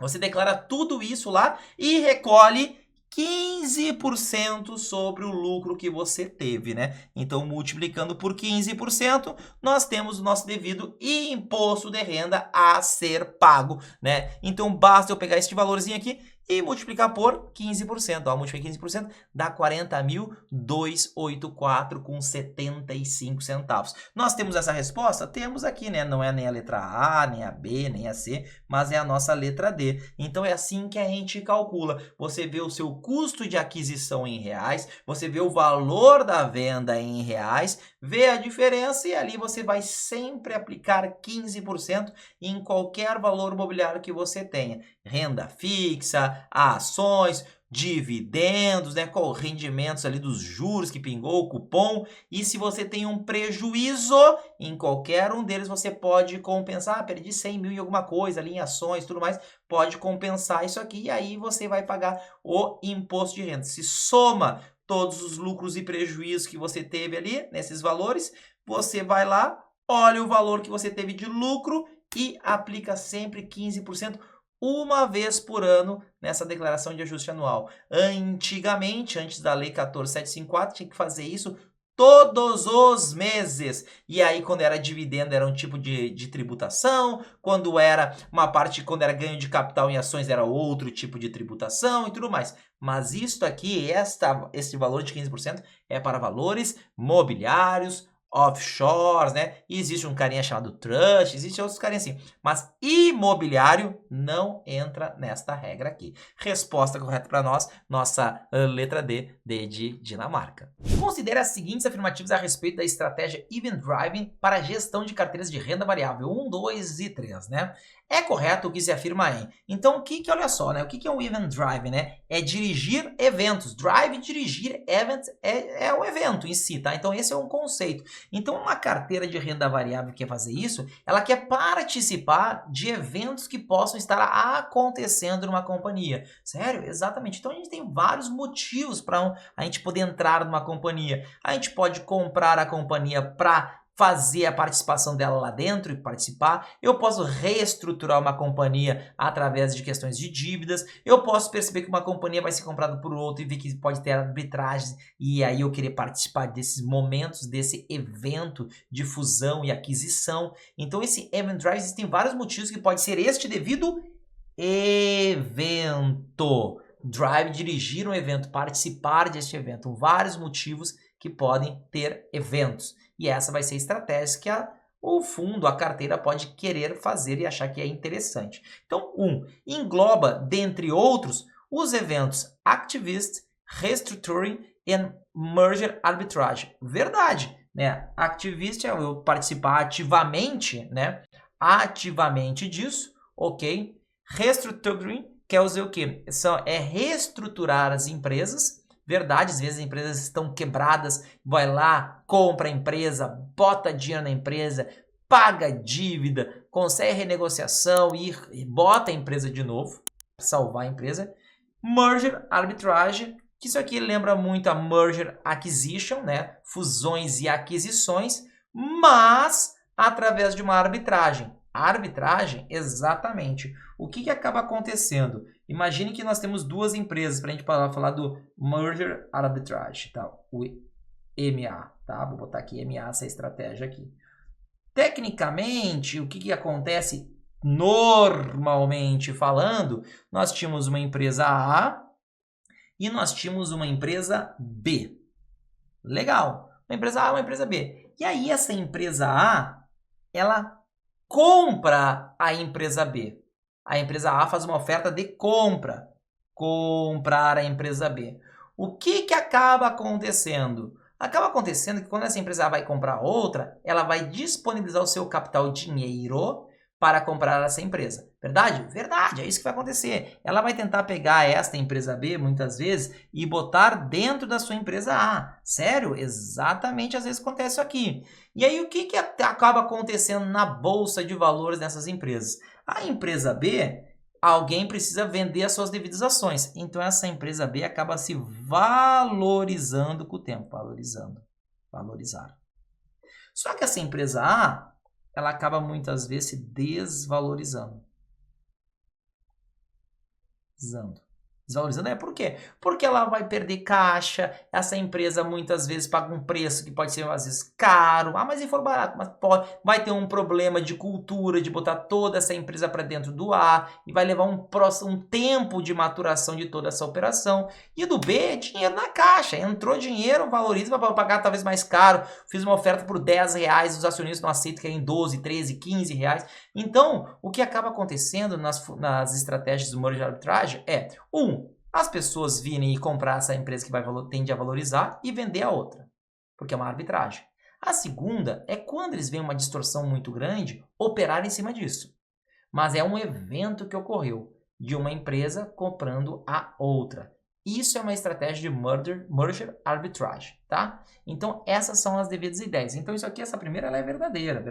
Você declara tudo isso lá e recolhe 15% sobre o lucro que você teve, né? Então, multiplicando por 15%, nós temos o nosso devido imposto de renda a ser pago, né? Então, basta eu pegar este valorzinho aqui e multiplicar por 15%. Ó, multiplicar 15% dá 40.284,75 centavos. Nós temos essa resposta? Temos aqui, né? Não é nem a letra A, nem a B, nem a C, mas é a nossa letra D. Então, é assim que a gente calcula. Você vê o seu custo de aquisição em reais, você vê o valor da venda em reais, vê a diferença e ali você vai sempre aplicar 15% em qualquer valor imobiliário que você tenha. Renda fixa, ações, dividendos, né, com rendimentos ali dos juros que pingou, o cupom. E se você tem um prejuízo em qualquer um deles, você pode compensar. Perdi 100 mil em alguma coisa ali em ações, tudo mais, pode compensar isso aqui e aí você vai pagar o imposto de renda. Se soma todos os lucros e prejuízos que você teve ali nesses valores, você vai lá, olha o valor que você teve de lucro e aplica sempre 15% uma vez por ano nessa declaração de ajuste anual. Antigamente, antes da Lei 14.754, tinha que fazer isso todos os meses. E aí, quando era dividendo, era um tipo de tributação. Quando era uma parte, quando era ganho de capital em ações, era outro tipo de tributação e tudo mais. Mas isto aqui, este valor de 15% é para valores mobiliários, offshores, né? E existe um carinha chamado trust, existe outros carinhas assim. Mas imobiliário não entra nesta regra aqui. Resposta correta para nós, nossa letra D, D de Dinamarca. Considere as seguintes afirmativas a respeito da estratégia Event Driving para a gestão de carteiras de renda variável 1, 2 e 3, né? É correto o que se afirma em. Então, olha só, né? O que é um Event Driving, né? É dirigir eventos. Drive, dirigir, event é o evento em si, tá? Então, esse é um conceito. Então, uma carteira de renda variável que quer fazer isso, ela quer participar de eventos que possam estar acontecendo numa companhia. Sério? Exatamente. Então, a gente tem vários motivos para a gente poder entrar numa companhia. A gente pode comprar a companhia para fazer a participação dela lá dentro e participar. Eu posso reestruturar uma companhia através de questões de dívidas. Eu posso perceber que uma companhia vai ser comprada por outra e ver que pode ter arbitragens e aí eu querer participar desses momentos, desse evento de fusão e aquisição. Então esse Event Drive, existem vários motivos que pode ser este devido evento. Drive, dirigir um evento, participar deste evento. Vários motivos que podem ter eventos. E essa vai ser a estratégia que o fundo, a carteira pode querer fazer e achar que é interessante. Então, engloba, dentre outros, os eventos Activist, Restructuring e Merger Arbitrage. Verdade, né? Activist é eu participar ativamente, né? Ativamente disso, ok? Restructuring quer dizer o quê? É reestruturar as empresas. Verdade, às vezes as empresas estão quebradas, vai lá, compra a empresa, bota dinheiro na empresa, paga dívida, consegue renegociação e bota a empresa de novo, salvar a empresa. Merger, arbitragem, que isso aqui lembra muito a merger acquisition, né? Fusões e aquisições, mas através de uma arbitragem. A arbitragem, exatamente. O que acaba acontecendo? Imagine que nós temos duas empresas, para a gente falar do Merger Arbitrage, tá? O MA, tá? Vou botar aqui MA, essa estratégia aqui. Tecnicamente, o que acontece normalmente falando? Nós tínhamos uma empresa A e nós tínhamos uma empresa B. Legal. Uma empresa A e uma empresa B. E aí essa empresa A, ela compra a empresa B. A empresa A faz uma oferta de comprar a empresa B. O que acaba acontecendo? Acaba acontecendo que quando essa empresa A vai comprar outra, ela vai disponibilizar o seu capital dinheiro para comprar essa empresa. Verdade? Verdade, é isso que vai acontecer. Ela vai tentar pegar esta empresa B, muitas vezes, e botar dentro da sua empresa A. Sério? Exatamente, às vezes acontece isso aqui. E aí, o que acaba acontecendo na bolsa de valores dessas empresas? A empresa B, alguém precisa vender as suas devidas ações. Então, essa empresa B acaba se valorizando com o tempo. Valorizar. Só que essa empresa A, ela acaba muitas vezes se desvalorizando. Desvalorizando por quê? Porque ela vai perder caixa, essa empresa muitas vezes paga um preço que pode ser às vezes caro, mas se for barato, mas vai ter um problema de cultura, de botar toda essa empresa para dentro do A, e vai levar um tempo de maturação de toda essa operação. E do B, dinheiro na caixa, entrou dinheiro, valoriza para pagar talvez mais caro, fiz uma oferta por R$10, os acionistas não aceitam, querem 12, 13, 15 reais. Então, o que acaba acontecendo nas estratégias do merger arbitrage é, as pessoas virem e comprar essa empresa que tende a valorizar e vender a outra, porque é uma arbitragem. A segunda é quando eles veem uma distorção muito grande, operar em cima disso. Mas é um evento que ocorreu de uma empresa comprando a outra. Isso é uma estratégia de merger arbitrage, tá? Então, essas são as devidas ideias. Então, isso aqui, essa primeira, ela é verdadeira.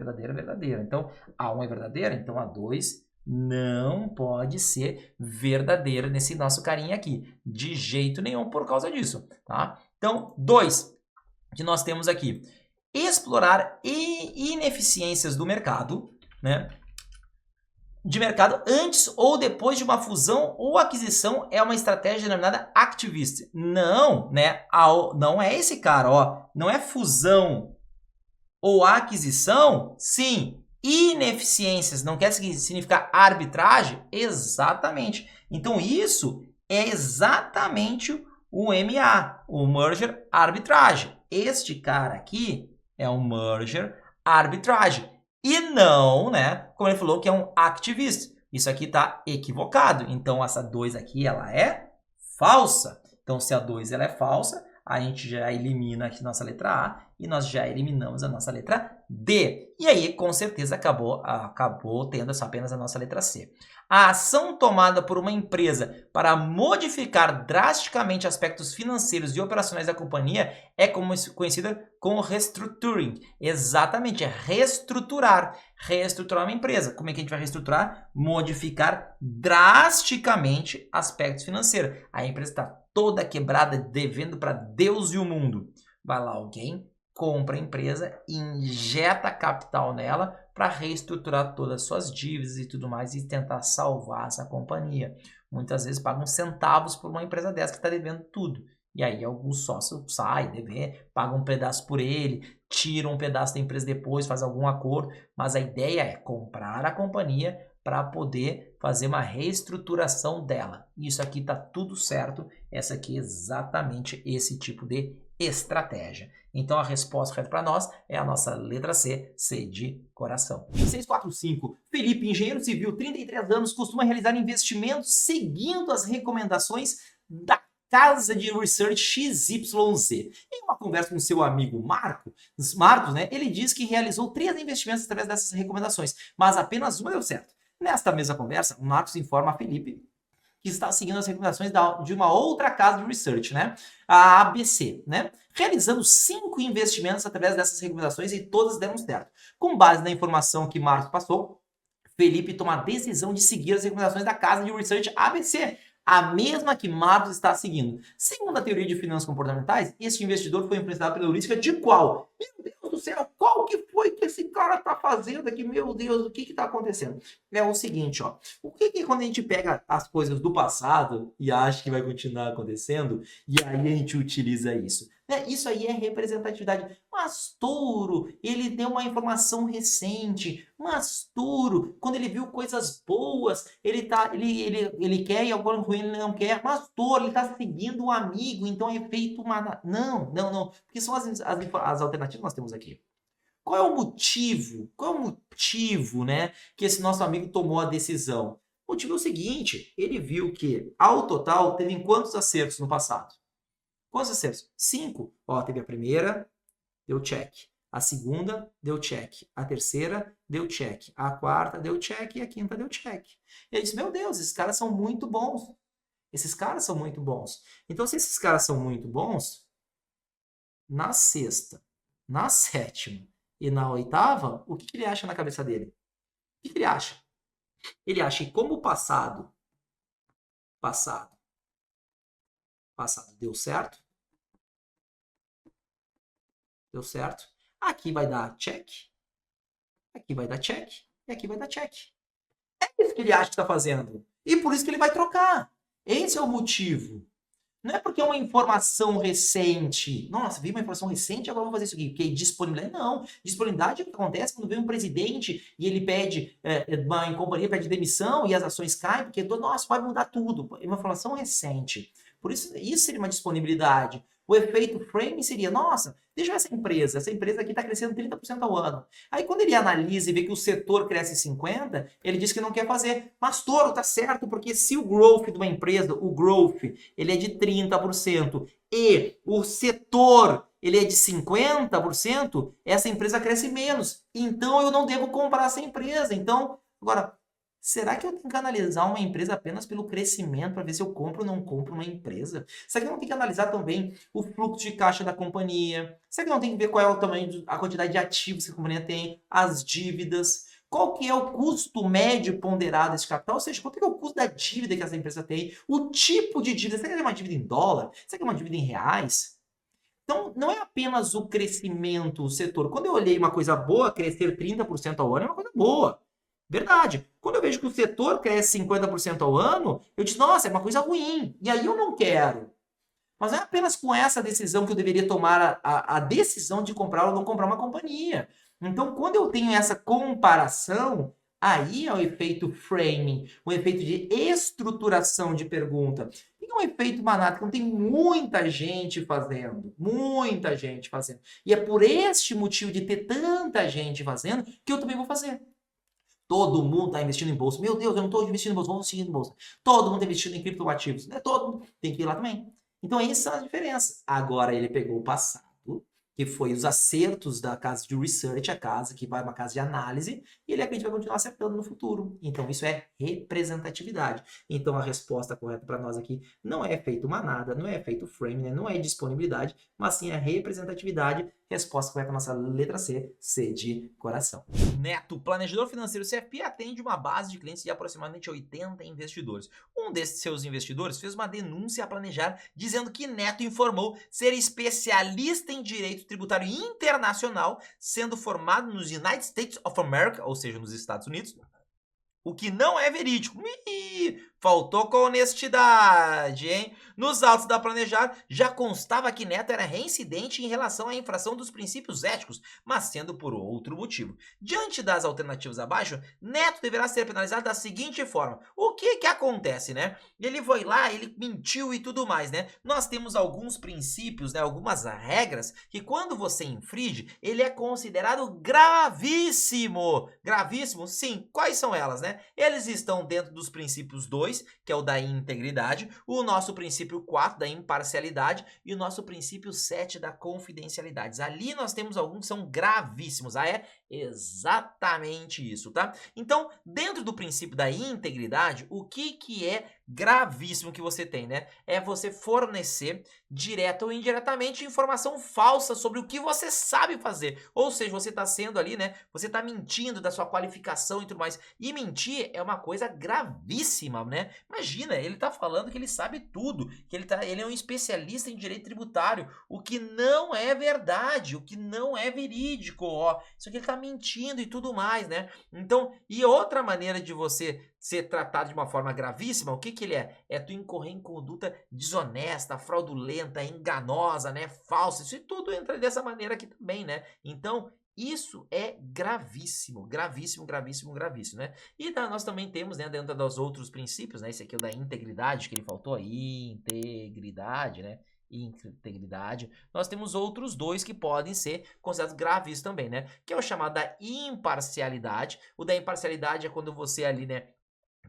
Então, A1 é verdadeira, então A2 não pode ser verdadeira nesse nosso carinha aqui. De jeito nenhum por causa disso, tá? Então, 2, que nós temos aqui. Explorar ineficiências do mercado, né? De mercado antes ou depois de uma fusão ou aquisição é uma estratégia denominada activist. Não, né? Não é esse cara, ó. Não é fusão ou aquisição, sim. Ineficiências não quer significar arbitragem? Exatamente. Então, isso é exatamente o MA, o Merger Arbitrage. Este cara aqui é um Merger Arbitrage. E não, né, como ele falou, que é um activist. Isso aqui está equivocado. Então, essa 2 aqui, ela é falsa. Então, se a 2 ela é falsa, a gente já elimina aqui nossa letra A e nós já eliminamos a nossa letra D. E aí, com certeza, acabou tendo apenas a nossa letra C. A ação tomada por uma empresa para modificar drasticamente aspectos financeiros e operacionais da companhia é conhecida como restructuring. Exatamente, é reestruturar. Reestruturar uma empresa. Como é que a gente vai reestruturar? Modificar drasticamente aspectos financeiros. A empresa está toda quebrada, devendo para Deus e o mundo. Vai lá alguém, compra a empresa, injeta capital nela para reestruturar todas as suas dívidas e tudo mais e tentar salvar essa companhia. Muitas vezes pagam centavos por uma empresa dessa que está devendo tudo. E aí algum sócio sai, paga um pedaço por ele, tira um pedaço da empresa depois, faz algum acordo. Mas a ideia é comprar a companhia para poder fazer uma reestruturação dela. Isso aqui está tudo certo. Essa aqui é exatamente esse tipo de estratégia. Então, a resposta correta para nós é a nossa letra C, C de coração. 645. Felipe, engenheiro civil, 33 anos, costuma realizar investimentos seguindo as recomendações da casa de research XYZ. Em uma conversa com seu amigo Marcos, né, ele diz que realizou 3 investimentos através dessas recomendações, mas apenas uma deu certo. Nesta mesma conversa, o Marcos informa a Felipe que está seguindo as recomendações de uma outra casa de research, né? A ABC, né? Realizando 5 investimentos através dessas recomendações e todas deram certo. Com base na informação que Marcos passou, Felipe toma a decisão de seguir as recomendações da casa de research ABC, a mesma que Marcos está seguindo. Segundo a teoria de finanças comportamentais, este investidor foi influenciado pela heurística de qual? Meu Deus do céu, qual que foi que esse cara está fazendo aqui? Meu Deus, o que está acontecendo? É o seguinte, ó. O que quando a gente pega as coisas do passado e acha que vai continuar acontecendo, e aí a gente utiliza isso? Isso aí é representatividade. Mas Touro, ele deu uma informação recente. Mas Touro, quando ele viu coisas boas, ele quer e agora ruim ele não quer. Mas Touro, ele está seguindo um amigo, então é feito uma... Não. Porque são as alternativas que nós temos aqui. Qual é o motivo? Qual é o motivo, né, que esse nosso amigo tomou a decisão? O motivo é o seguinte, ele viu que, ao total, teve quantos acertos no passado? Quantos acertos? 5. Ó, teve a primeira, deu check. A segunda, deu check. A terceira, deu check. A quarta deu check e a quinta deu check. E eu disse, meu Deus, esses caras são muito bons. Esses caras são muito bons. Então, se esses caras são muito bons, na sexta, na sétima e na oitava, o que ele acha na cabeça dele? O que ele acha? Ele acha que como o passado deu certo, aqui vai dar check, aqui vai dar check e aqui vai dar check. É isso que ele acha que está fazendo. E por isso que ele vai trocar. Esse é o motivo. Não é porque é uma informação recente. Nossa, vi uma informação recente, agora eu vou fazer isso aqui. Porque disponibilidade, não. Disponibilidade é o que acontece quando vem um presidente e ele pede, uma companhia pede demissão e as ações caem, porque, nossa, vai mudar tudo. É uma informação recente. Por isso seria uma disponibilidade. O efeito frame seria, nossa, deixa eu ver essa empresa aqui está crescendo 30% ao ano. Aí quando ele analisa e vê que o setor cresce 50%, ele diz que não quer fazer. Mas, Toro, tá certo, porque se o growth de uma empresa, o growth, ele é de 30% e o setor, ele é de 50%, essa empresa cresce menos. Então, eu não devo comprar essa empresa. Então, agora, será que eu tenho que analisar uma empresa apenas pelo crescimento para ver se eu compro ou não compro uma empresa? Será que eu não tenho que analisar também o fluxo de caixa da companhia? Será que não tem que ver qual é o tamanho, a quantidade de ativos que a companhia tem, as dívidas? Qual que é o custo médio ponderado desse capital? Ou seja, quanto é o custo da dívida que essa empresa tem? O tipo de dívida? Será que é uma dívida em dólar? Será que é uma dívida em reais? Então, não é apenas o crescimento, o setor. Quando eu olhei uma coisa boa, crescer 30% ao ano é uma coisa boa. Verdade. Quando eu vejo que o setor cresce 50% ao ano, eu disse, nossa, é uma coisa ruim. E aí eu não quero. Mas não é apenas com essa decisão que eu deveria tomar a decisão de comprar ou não comprar uma companhia. Então, quando eu tenho essa comparação, aí é o efeito framing, o efeito de estruturação de pergunta. E um efeito manada, que tem muita gente fazendo. Muita gente fazendo. E é por este motivo de ter tanta gente fazendo que eu também vou fazer. Todo mundo está investindo em bolsa. Meu Deus, eu não estou investindo em bolsa, vamos seguir em bolsa. Todo mundo está investindo em criptoativos. Né? Todo mundo tem que ir lá também. Então, essas são as diferenças. Agora, ele pegou o passado, que foi os acertos da casa de research, a casa que vai uma casa de análise, e ele acredita que vai continuar acertando no futuro. Então, isso é representatividade. Então, a resposta correta para nós aqui não é efeito manada, não é efeito frame, né? Não é disponibilidade, mas sim a representatividade. Resposta correta, nossa letra C, C de coração. Neto, planejador financeiro CFP, atende uma base de clientes de aproximadamente 80 investidores. Um desses seus investidores fez uma denúncia a planejar, dizendo que Neto informou ser especialista em direito tributário internacional, sendo formado nos United States of America, ou seja, nos Estados Unidos, o que não é verídico. Faltou com honestidade, hein? Nos autos da Planejar, já constava que Neto era reincidente em relação à infração dos princípios éticos, mas sendo por outro motivo. Diante das alternativas abaixo, Neto deverá ser penalizado da seguinte forma. O que acontece, né? Ele foi lá, ele mentiu e tudo mais, né? Nós temos alguns princípios, né? Algumas regras que quando você infringe, ele é considerado gravíssimo. Gravíssimo? Sim. Quais são elas, né? Eles estão dentro dos princípios 2, que é o da integridade, o nosso princípio 4 da imparcialidade e o nosso princípio 7 da confidencialidade. Ali nós temos alguns que são gravíssimos. É exatamente isso, tá? Então, dentro do princípio da integridade, o que é gravíssimo que você tem, né? É você fornecer, direta ou indiretamente, informação falsa sobre o que você sabe fazer. Ou seja, você está sendo ali, né? Você está mentindo da sua qualificação e tudo mais. E mentir é uma coisa gravíssima, né? Imagina, ele está falando que ele sabe tudo, que ele é um especialista em direito tributário, o que não é verdade, o que não é verídico, ó. Isso aqui ele está mentindo e tudo mais, né? Então, e outra maneira de você ser tratado de uma forma gravíssima, o que ele é? É tu incorrer em conduta desonesta, fraudulenta, enganosa, né? Falsa. Isso tudo entra dessa maneira aqui também, né? Então, isso é gravíssimo, gravíssimo, gravíssimo, gravíssimo, né? E nós também temos, né, dentro dos outros princípios, né? Esse aqui é o da integridade, que ele faltou aí, integridade, né? Integridade. Nós temos outros dois que podem ser considerados gravíssimos também, né? Que é o chamado da imparcialidade. O da imparcialidade é quando você ali, né,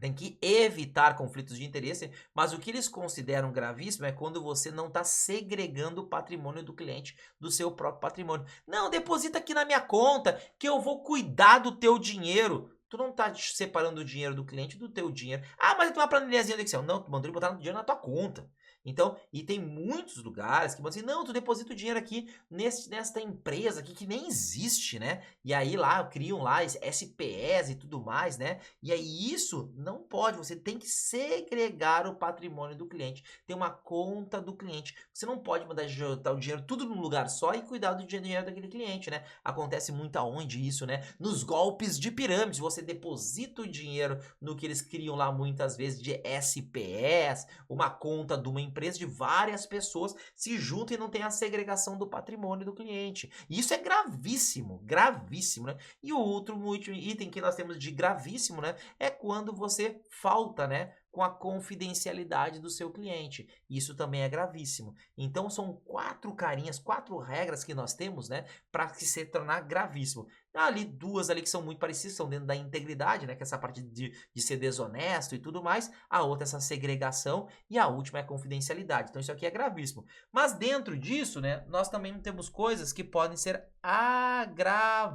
Tem que evitar conflitos de interesse, mas o que eles consideram gravíssimo é quando você não está segregando o patrimônio do cliente do seu próprio patrimônio. Não, deposita aqui na minha conta que eu vou cuidar do teu dinheiro. Tu não tá separando o dinheiro do cliente do teu dinheiro. Ah, mas tem uma planilhazinha do Excel. Não, tu mandou ele botar o dinheiro na tua conta. Então, e tem muitos lugares que vão dizer, não, tu deposita o dinheiro aqui nesta empresa aqui que nem existe, né? E aí lá criam lá SPS e tudo mais, né? E aí isso não pode, você tem que segregar o patrimônio do cliente. Tem uma conta do cliente. Você não pode mandar o dinheiro tudo num lugar só e cuidar do dinheiro daquele cliente, né? Acontece muito aonde isso, né? Nos golpes de pirâmide, você deposita o dinheiro no que eles criam lá muitas vezes de SPS, uma conta de uma empresa de várias pessoas se juntam e não tem a segregação do patrimônio do cliente. E isso é gravíssimo, gravíssimo, né? E o último item que nós temos de gravíssimo, né, é quando você falta, né, com a confidencialidade do seu cliente. Isso também é gravíssimo. Então são 4 carinhas, 4 regras que nós temos, né, para que se tornar gravíssimo. Ali, 2 ali que são muito parecidas, são dentro da integridade, né, que é essa parte de ser desonesto e tudo mais. A outra é essa segregação e a última é a confidencialidade. Então isso aqui é gravíssimo. Mas dentro disso, né, nós também temos coisas que podem ser agravantes.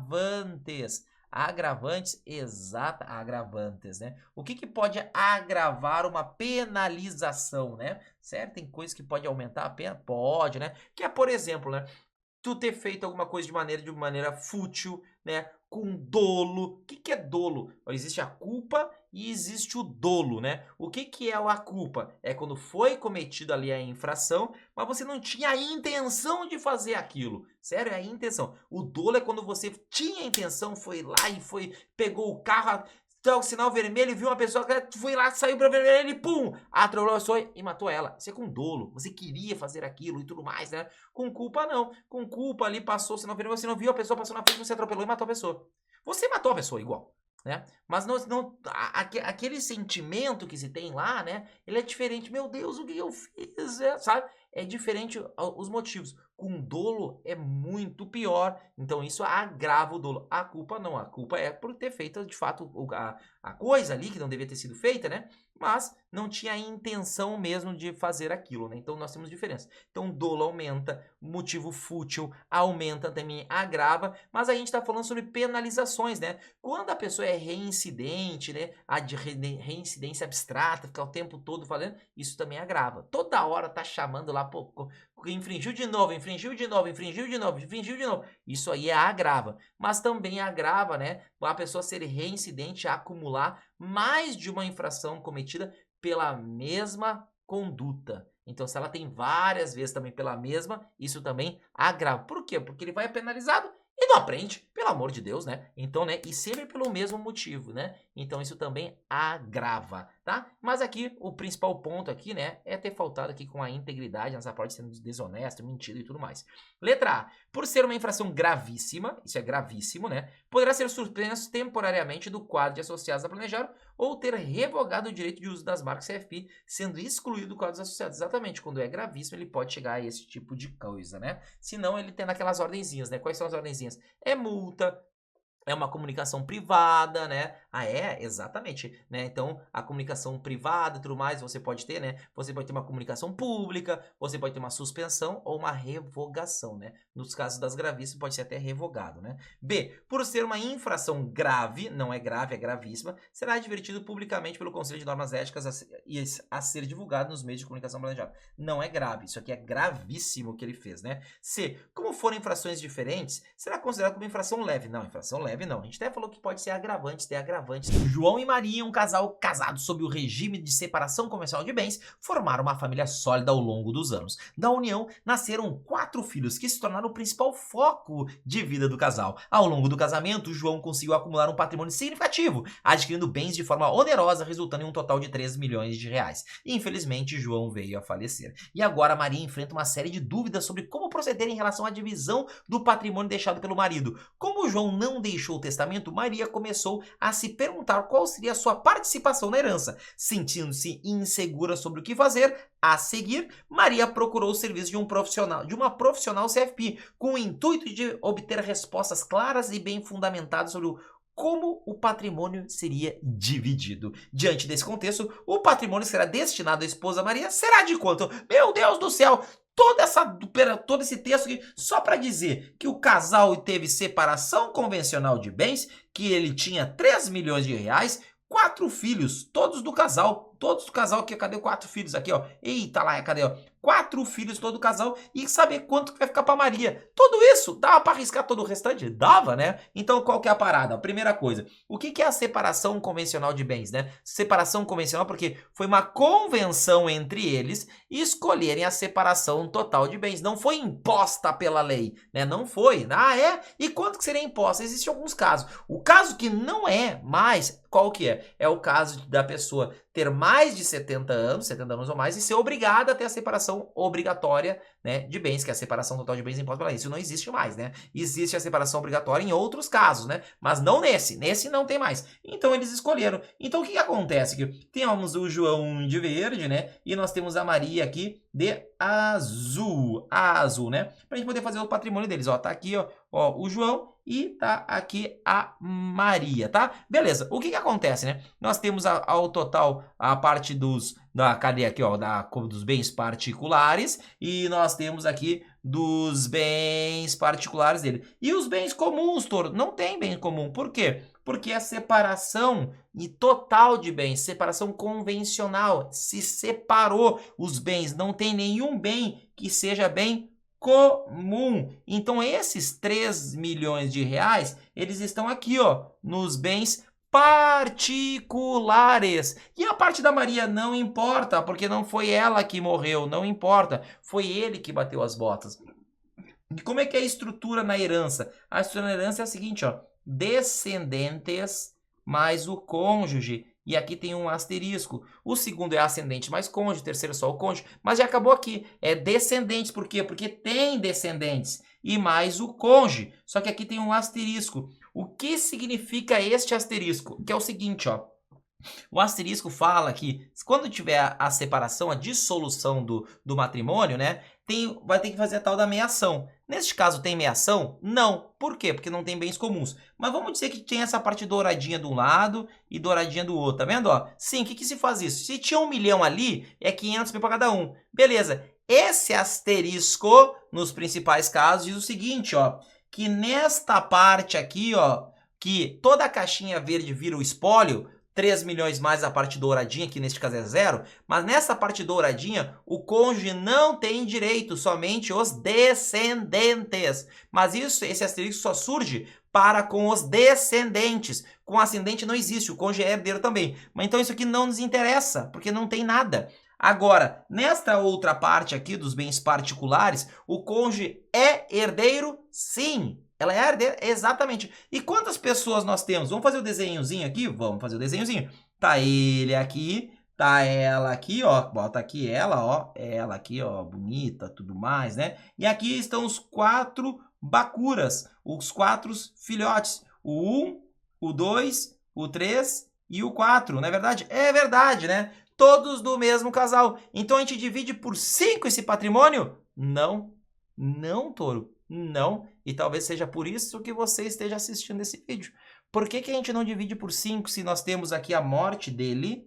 Agravantes, agravantes, né? O que pode agravar uma penalização, né? Certo? Tem coisas que pode aumentar a pena? Pode, né? Que é, por exemplo, né? Tu ter feito alguma coisa de maneira fútil, né? Com dolo. O que é dolo? Existe a culpa e existe o dolo, né? O que é a culpa? É quando foi cometida ali a infração, mas você não tinha a intenção de fazer aquilo. Sério, é a intenção. O dolo é quando você tinha a intenção, foi lá e pegou o carro, o sinal vermelho e viu uma pessoa que foi lá, saiu para vermelho e pum, atravessou e matou ela. Isso é com dolo. Você queria fazer aquilo e tudo mais, né? Com culpa não. Com culpa ali passou o sinal vermelho, você não viu a pessoa, passou na frente, você atropelou e matou a pessoa. Você matou a pessoa igual, né? Mas aquele sentimento que se tem lá, né? Ele é diferente. Meu Deus, o que eu fiz? Sabe? É diferente os motivos. Com dolo é muito pior. Então isso agrava o dolo. A culpa não. A culpa é por ter feito, de fato, a coisa ali que não devia ter sido feita, né? Mas não tinha a intenção mesmo de fazer aquilo, né? Então nós temos diferença. Então dolo aumenta, motivo fútil aumenta também, agrava, mas a gente está falando sobre penalizações, né? Quando a pessoa é reincidente, né? A de reincidência abstrata, ficar o tempo todo falando, isso também agrava. Toda hora tá chamando lá, pô, infringiu de novo, infringiu de novo, infringiu de novo, infringiu de novo. Isso aí agrava. Mas também agrava, né? A pessoa ser reincidente, acumular mais de uma infração cometida pela mesma conduta. Então, se ela tem várias vezes também pela mesma, isso também agrava. Por quê? Porque ele vai penalizado e não aprende, pelo amor de Deus, né? Então, né? E sempre pelo mesmo motivo, né? Então, isso também agrava, tá? Mas aqui, o principal ponto aqui, né? É ter faltado aqui com a integridade, nessa parte sendo desonesto, mentido e tudo mais. Letra A. Por ser uma infração gravíssima, isso é gravíssimo, né? Poderá ser suspenso temporariamente do quadro de associados a planejar ou ter revogado o direito de uso das marcas CFP, sendo excluído do quadro dos associados. Exatamente, quando é gravíssimo, ele pode chegar a esse tipo de coisa, né? Se não, ele tem aquelas ordenzinhas, né? Quais são as ordenzinhas? É multa, é uma comunicação privada, né? Ah, é? Exatamente, né? Então, a comunicação privada e tudo mais, você pode ter, né? Você pode ter uma comunicação pública, você pode ter uma suspensão ou uma revogação, né? Nos casos das gravíssimas, pode ser até revogado, né? B. Por ser uma infração grave, não é grave, é gravíssima, será advertido publicamente pelo Conselho de Normas Éticas a ser divulgado nos meios de comunicação planejada. Não é grave, isso aqui é gravíssimo o que ele fez, né? C. Como forem infrações diferentes, será considerado como infração leve. Não, infração leve não. A gente até falou que pode ser agravantes, ter agravantes. João e Maria, um casal casado sob o regime de separação comercial de bens, formaram uma família sólida ao longo dos anos. Da união, nasceram 4 filhos que se tornaram o principal foco de vida do casal. Ao longo do casamento, João conseguiu acumular um patrimônio significativo, adquirindo bens de forma onerosa, resultando em um total de 3 milhões de reais. Infelizmente, João veio a falecer. E agora Maria enfrenta uma série de dúvidas sobre como proceder em relação à divisão do patrimônio deixado pelo marido. Como João não deixou o testamento, Maria começou a se perguntar qual seria a sua participação na herança. Sentindo-se insegura sobre o que fazer, a seguir, Maria procurou o serviço de uma profissional CFP, com o intuito de obter respostas claras e bem fundamentadas sobre como o patrimônio seria dividido. Diante desse contexto, o patrimônio que será destinado à esposa Maria será de quanto? Meu Deus do céu! Todo esse texto aqui só para dizer que o casal teve separação convencional de bens, que ele tinha 3 milhões de reais, 4 filhos, todos do casal aqui, cadê 4 filhos aqui, ó? Eita lá, cadê, ó? 4 filhos todo o casal e saber quanto que vai ficar para Maria. Tudo isso, dava para arriscar todo o restante? Dava, né? Então qual que é a parada? A primeira coisa, o que é a separação convencional de bens, né? Separação convencional porque foi uma convenção entre eles escolherem a separação total de bens. Não foi imposta pela lei, né? Não foi. Ah, é? E quanto que seria imposta? Existem alguns casos. O caso que não é mais, qual que é? É o caso da pessoa ter mais de 70 anos ou mais, e ser obrigada a ter a separação obrigatória, né, de bens, que é a separação total de bens imposta pela lei. Isso não existe mais, né? Existe a separação obrigatória em outros casos, né? Mas não nesse. Nesse não tem mais. Então eles escolheram. Então o que acontece? Que temos o João de verde, né? E nós temos a Maria aqui de azul. Azul, né? Pra gente poder fazer o patrimônio deles. Ó, tá aqui, ó, o João e tá aqui a Maria, tá? Beleza. O que acontece, né? Nós temos ao total a parte cadê aqui, ó, dos bens particulares, e nós temos aqui dos bens particulares dele. E os bens comuns, Toro? Não tem bem comum. Por quê? Porque a separação total de bens, separação convencional, se separou os bens, não tem nenhum bem que seja bem comum. Então esses 3 milhões de reais, eles estão aqui, ó, nos bens particulares. E a parte da Maria não importa, porque não foi ela que morreu, não importa, foi ele que bateu as botas. E como é que é a estrutura na herança? A estrutura na herança é a seguinte, ó, descendentes mais o cônjuge. E aqui tem um asterisco. O segundo é ascendente mais cônjuge, o terceiro só o cônjuge. Mas já acabou aqui. É descendentes. Por quê? Porque tem descendentes. E mais o cônjuge. Só que aqui tem um asterisco. O que significa este asterisco? Que é o seguinte, ó. O asterisco fala que quando tiver a separação, a dissolução do matrimônio, né, vai ter que fazer a tal da meiação. Neste caso, tem meiação? Não. Por quê? Porque não tem bens comuns. Mas vamos dizer que tem essa parte douradinha de um lado e douradinha do outro. Tá vendo? Ó? Sim, o que se faz isso? Se tinha 1 milhão ali, é 500 mil para cada um. Beleza. Esse asterisco, nos principais casos, diz o seguinte, ó, que nesta parte aqui, ó, que toda a caixinha verde vira o espólio, 3 milhões mais a parte douradinha, que neste caso é 0, mas nessa parte douradinha, o cônjuge não tem direito, somente os descendentes. Mas esse asterisco só surge para com os descendentes. Com ascendente não existe, o cônjuge é herdeiro também. Mas então isso aqui não nos interessa, porque não tem nada. Agora, nesta outra parte aqui dos bens particulares, o cônjuge é herdeiro? Sim. Ela é herdeira? Exatamente. E quantas pessoas nós temos? Vamos fazer o desenhozinho aqui? Vamos fazer o desenhozinho. Tá ele aqui, tá ela aqui, ó. Bota aqui ela, ó. Ela aqui, ó, bonita, tudo mais, né? E aqui estão os 4 bacuras, os 4 filhotes. O 1, o 2, o 3 e o 4, não é verdade? É verdade, né? Todos do mesmo casal. Então a gente divide por 5 esse patrimônio? Não. Não, Toro. Não. E talvez seja por isso que você esteja assistindo esse vídeo. Por que a gente não divide por 5 se nós temos aqui a morte dele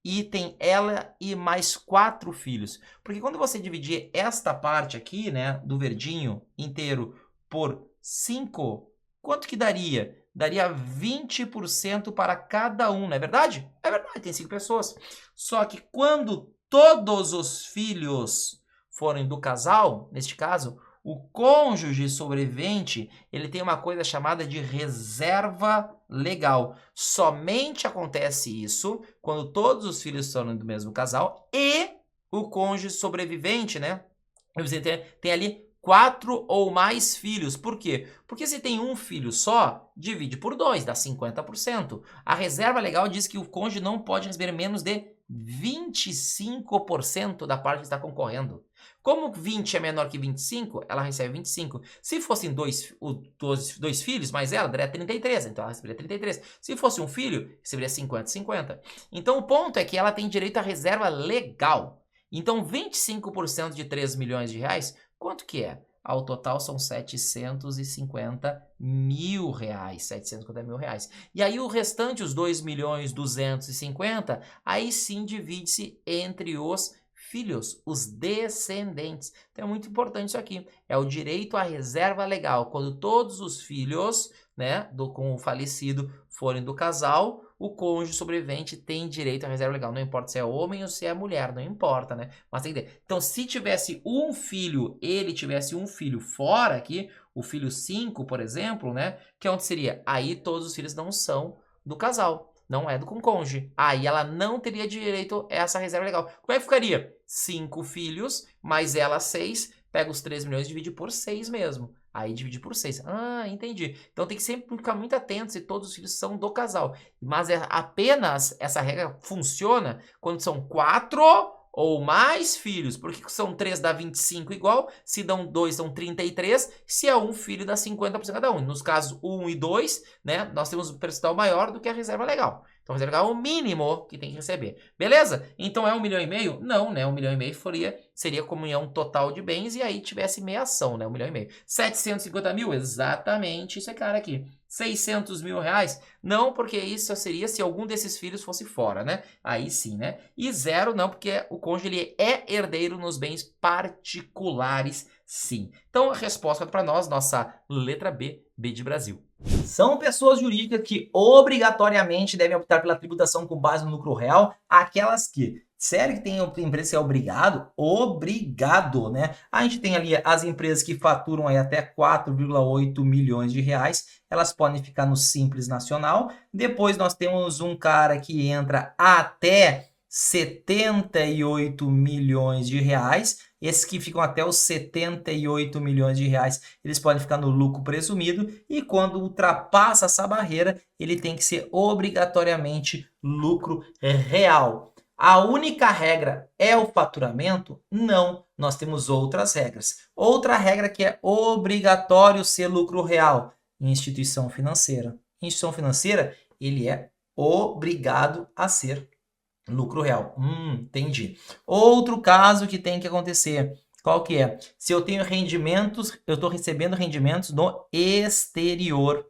e tem ela e mais 4 filhos? Porque quando você dividir esta parte aqui, né, do verdinho inteiro por 5, quanto que daria? Daria 20% para cada um, não é verdade? É verdade, tem 5 pessoas. Só que quando todos os filhos forem do casal, neste caso, o cônjuge sobrevivente, ele tem uma coisa chamada de reserva legal. Somente acontece isso quando todos os filhos são do mesmo casal e o cônjuge sobrevivente, né? Você tem ali 4 ou mais filhos. Por quê? Porque se tem um filho só, divide por 2, dá 50%. A reserva legal diz que o cônjuge não pode receber menos de 25% da parte que está concorrendo. Como 20 é menor que 25, ela recebe 25. Se fossem dois filhos, mais ela, daria 33, então ela receberia 33. Se fosse um filho, receberia 50-50. Então o ponto é que ela tem direito à reserva legal. Então 25% de 3 milhões de reais, quanto que é? Ao total são 750 mil reais. 750 mil reais. E aí o restante, os 2.250.000, aí sim divide-se entre os filhos, os descendentes. Então é muito importante isso aqui. É o direito à reserva legal. Quando todos os filhos, né, com o falecido forem do casal, o cônjuge sobrevivente tem direito à reserva legal. Não importa se é homem ou se é mulher, não importa, né? Mas tem que ter. Então, se tivesse um filho, ele tivesse um filho fora aqui, o filho 5, por exemplo, né? Que é onde seria? Aí todos os filhos não são do casal. Não é do cônjuge. Aí ela não teria direito a essa reserva legal. Como é que ficaria? 5 filhos, mais ela 6, pega os 3 milhões e divide por 6 mesmo. Aí divide por 6. Ah, entendi. Então tem que sempre ficar muito atento se todos os filhos são do casal. Mas apenas essa regra funciona quando são 4 ou mais filhos. Porque são 3 dá 25 igual, se dão 2 dão 33, se é um filho dá 50% cada um. Nos casos 1 e 2, né, nós temos um percentual maior do que a reserva legal. Então a reserva legal é o mínimo que tem que receber. Beleza? Então é 1,5 milhão? Não, né? 1,5 milhão seria comunhão total de bens e aí tivesse meiação, né? 1,5 milhão. 750 mil? Exatamente esse cara aqui. 600 mil reais? Não, porque isso seria se algum desses filhos fosse fora, né? Aí sim, né? E 0 não, porque o cônjuge ele é herdeiro nos bens particulares, sim. Então a resposta para nós, nossa letra B, B de Brasil. São pessoas jurídicas que obrigatoriamente devem optar pela tributação com base no lucro real, aquelas que, sério que tem empresa que é obrigado? Obrigado, né? A gente tem ali as empresas que faturam aí até 4,8 milhões de reais, elas podem ficar no Simples Nacional. Depois nós temos um cara que entra até 78 milhões de reais. Esses que ficam até os 78 milhões de reais, eles podem ficar no lucro presumido. E quando ultrapassa essa barreira, ele tem que ser obrigatoriamente lucro real. A única regra é o faturamento? Não, nós temos outras regras. Outra regra que é obrigatório ser lucro real, instituição financeira. Instituição financeira, ele é obrigado a ser lucro real. Entendi. Outro caso que tem que acontecer, qual que é? Se eu tenho rendimentos, eu estou recebendo rendimentos no exterior.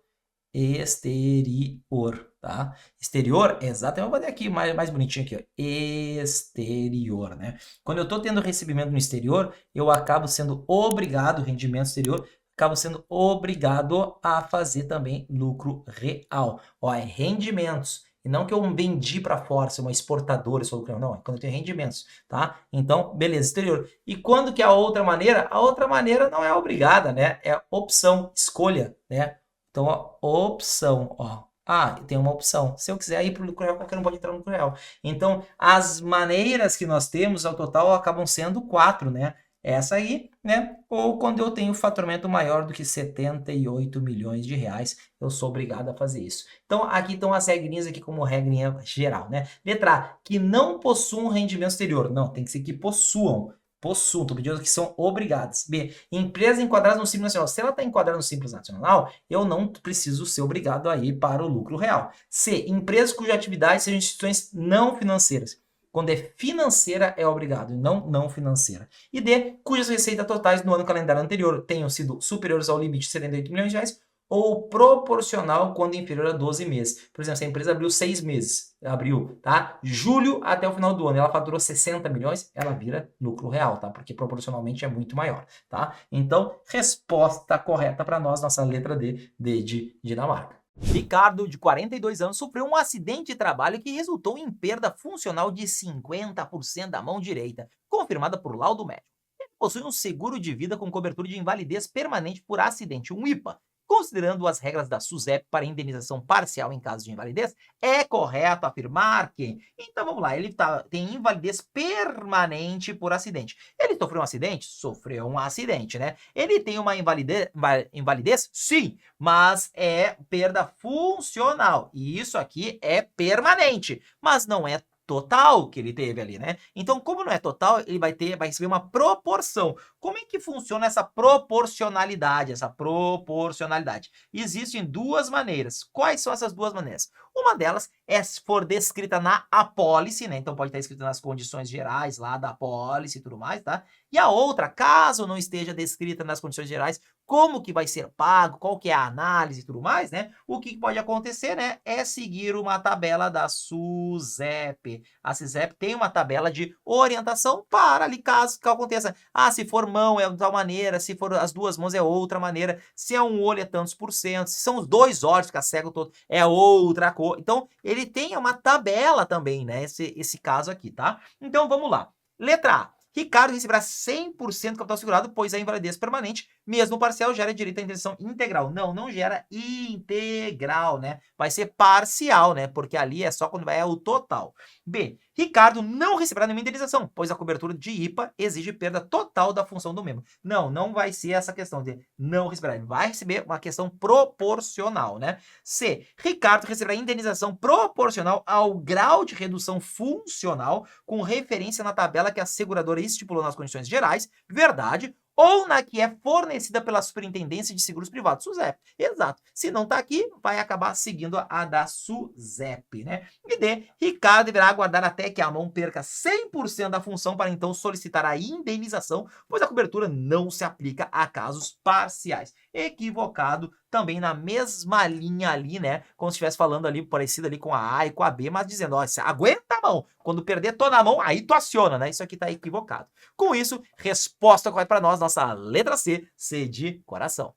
Exterior, tá? Exterior, exato, eu vou fazer aqui mais bonitinho aqui, ó. Exterior, né? Quando eu estou tendo recebimento no exterior, eu acabo sendo obrigado, rendimento exterior, acabo sendo obrigado a fazer também lucro real. Ó, é rendimentos. E não que eu vendi para fora, ser uma exportadora, sou lucro, não, é quando eu tenho rendimentos, tá? Então, beleza, exterior. E quando que é a outra maneira? A outra maneira não é obrigada, né? É opção, escolha, né? Então, ó, opção, ó. Ah, tem uma opção. Se eu quiser ir para o lucro real, qualquer um pode entrar no lucro real. Então, as maneiras que nós temos ao total acabam sendo 4, né? Essa aí, né? Ou quando eu tenho faturamento maior do que 78 milhões de reais, eu sou obrigado a fazer isso. Então, aqui estão as regrinhas aqui como regrinha geral, né? Letra A, que não possuam rendimento exterior. Não, tem que ser que possuam. Estou pedindo que são obrigadas. B, empresa enquadrada no Simples Nacional. Se ela está enquadrada no Simples Nacional, eu não preciso ser obrigado a ir para o lucro real. C, empresas cuja atividade sejam instituições não financeiras. Quando é financeira, é obrigado, não financeira. E D, cujas receitas totais no ano calendário anterior tenham sido superiores ao limite de 78 milhões de reais ou proporcional quando inferior a 12 meses. Por exemplo, se a empresa abriu 6 meses, abriu, tá? Julho até o final do ano, ela faturou 60 milhões, ela vira lucro real, tá? Porque proporcionalmente é muito maior, tá? Então, resposta correta para nós, nossa letra D, D de Dinamarca. Ricardo, de 42 anos, sofreu um acidente de trabalho que resultou em perda funcional de 50% da mão direita, confirmada por laudo médico. Ele possui um seguro de vida com cobertura de invalidez permanente por acidente, um IPA. Considerando as regras da SUSEP para indenização parcial em caso de invalidez, é correto afirmar que... Então vamos lá, ele tem invalidez permanente por acidente. Ele sofreu um acidente? Sofreu um acidente, né? Ele tem uma invalidez? Sim, mas é perda funcional. E isso aqui é permanente, mas não é total que ele teve ali, né? Então, como não é total, ele vai receber uma proporção. Como é que funciona essa proporcionalidade, Existem duas maneiras. Quais são essas duas maneiras? Uma delas é se for descrita na apólice, né? Então pode estar escrito nas condições gerais lá da apólice e tudo mais, tá? E a outra, caso não esteja descrita nas condições gerais, como que vai ser pago, qual que é a análise e tudo mais, né? O que pode acontecer, né, é seguir uma tabela da SUSEP. A SUSEP tem uma tabela de orientação para ali caso que aconteça. Ah, se for mão é de tal maneira, se for as duas mãos é outra maneira, se é um olho é tantos por cento, se são os dois olhos, fica cego todo, é outra cor. Então, ele tem uma tabela também, né, esse caso aqui, tá? Então, vamos lá. Letra A. Ricardo receberá 100% do capital segurado, pois a invalidez permanente, mesmo parcial, gera direito à indenização integral. Não gera integral, né? Vai ser parcial, né? Porque ali é só quando é o total. B. Ricardo não receberá nenhuma indenização, pois a cobertura de IPA exige perda total da função do membro. Não vai ser essa questão de não receberá. Ele vai receber uma questão proporcional, né? C. Ricardo receberá indenização proporcional ao grau de redução funcional com referência na tabela que a seguradora estipulou nas condições gerais, verdade, ou na que é fornecida pela Superintendência de Seguros Privados, SUSEP. Exato. Se não está aqui, vai acabar seguindo a da SUSEP, né? E D. Ricardo deverá aguardar até que a mão perca 100% da função para então solicitar a indenização, pois a cobertura não se aplica a casos parciais. Equivocado, também na mesma linha ali, né? Como se estivesse falando ali, parecido ali com a A e com a B, mas dizendo, ó, aguenta a mão. Quando perder toda a mão, aí tu aciona, né? Isso aqui tá equivocado. Com isso, resposta correta para nós, nossa letra C, C de coração.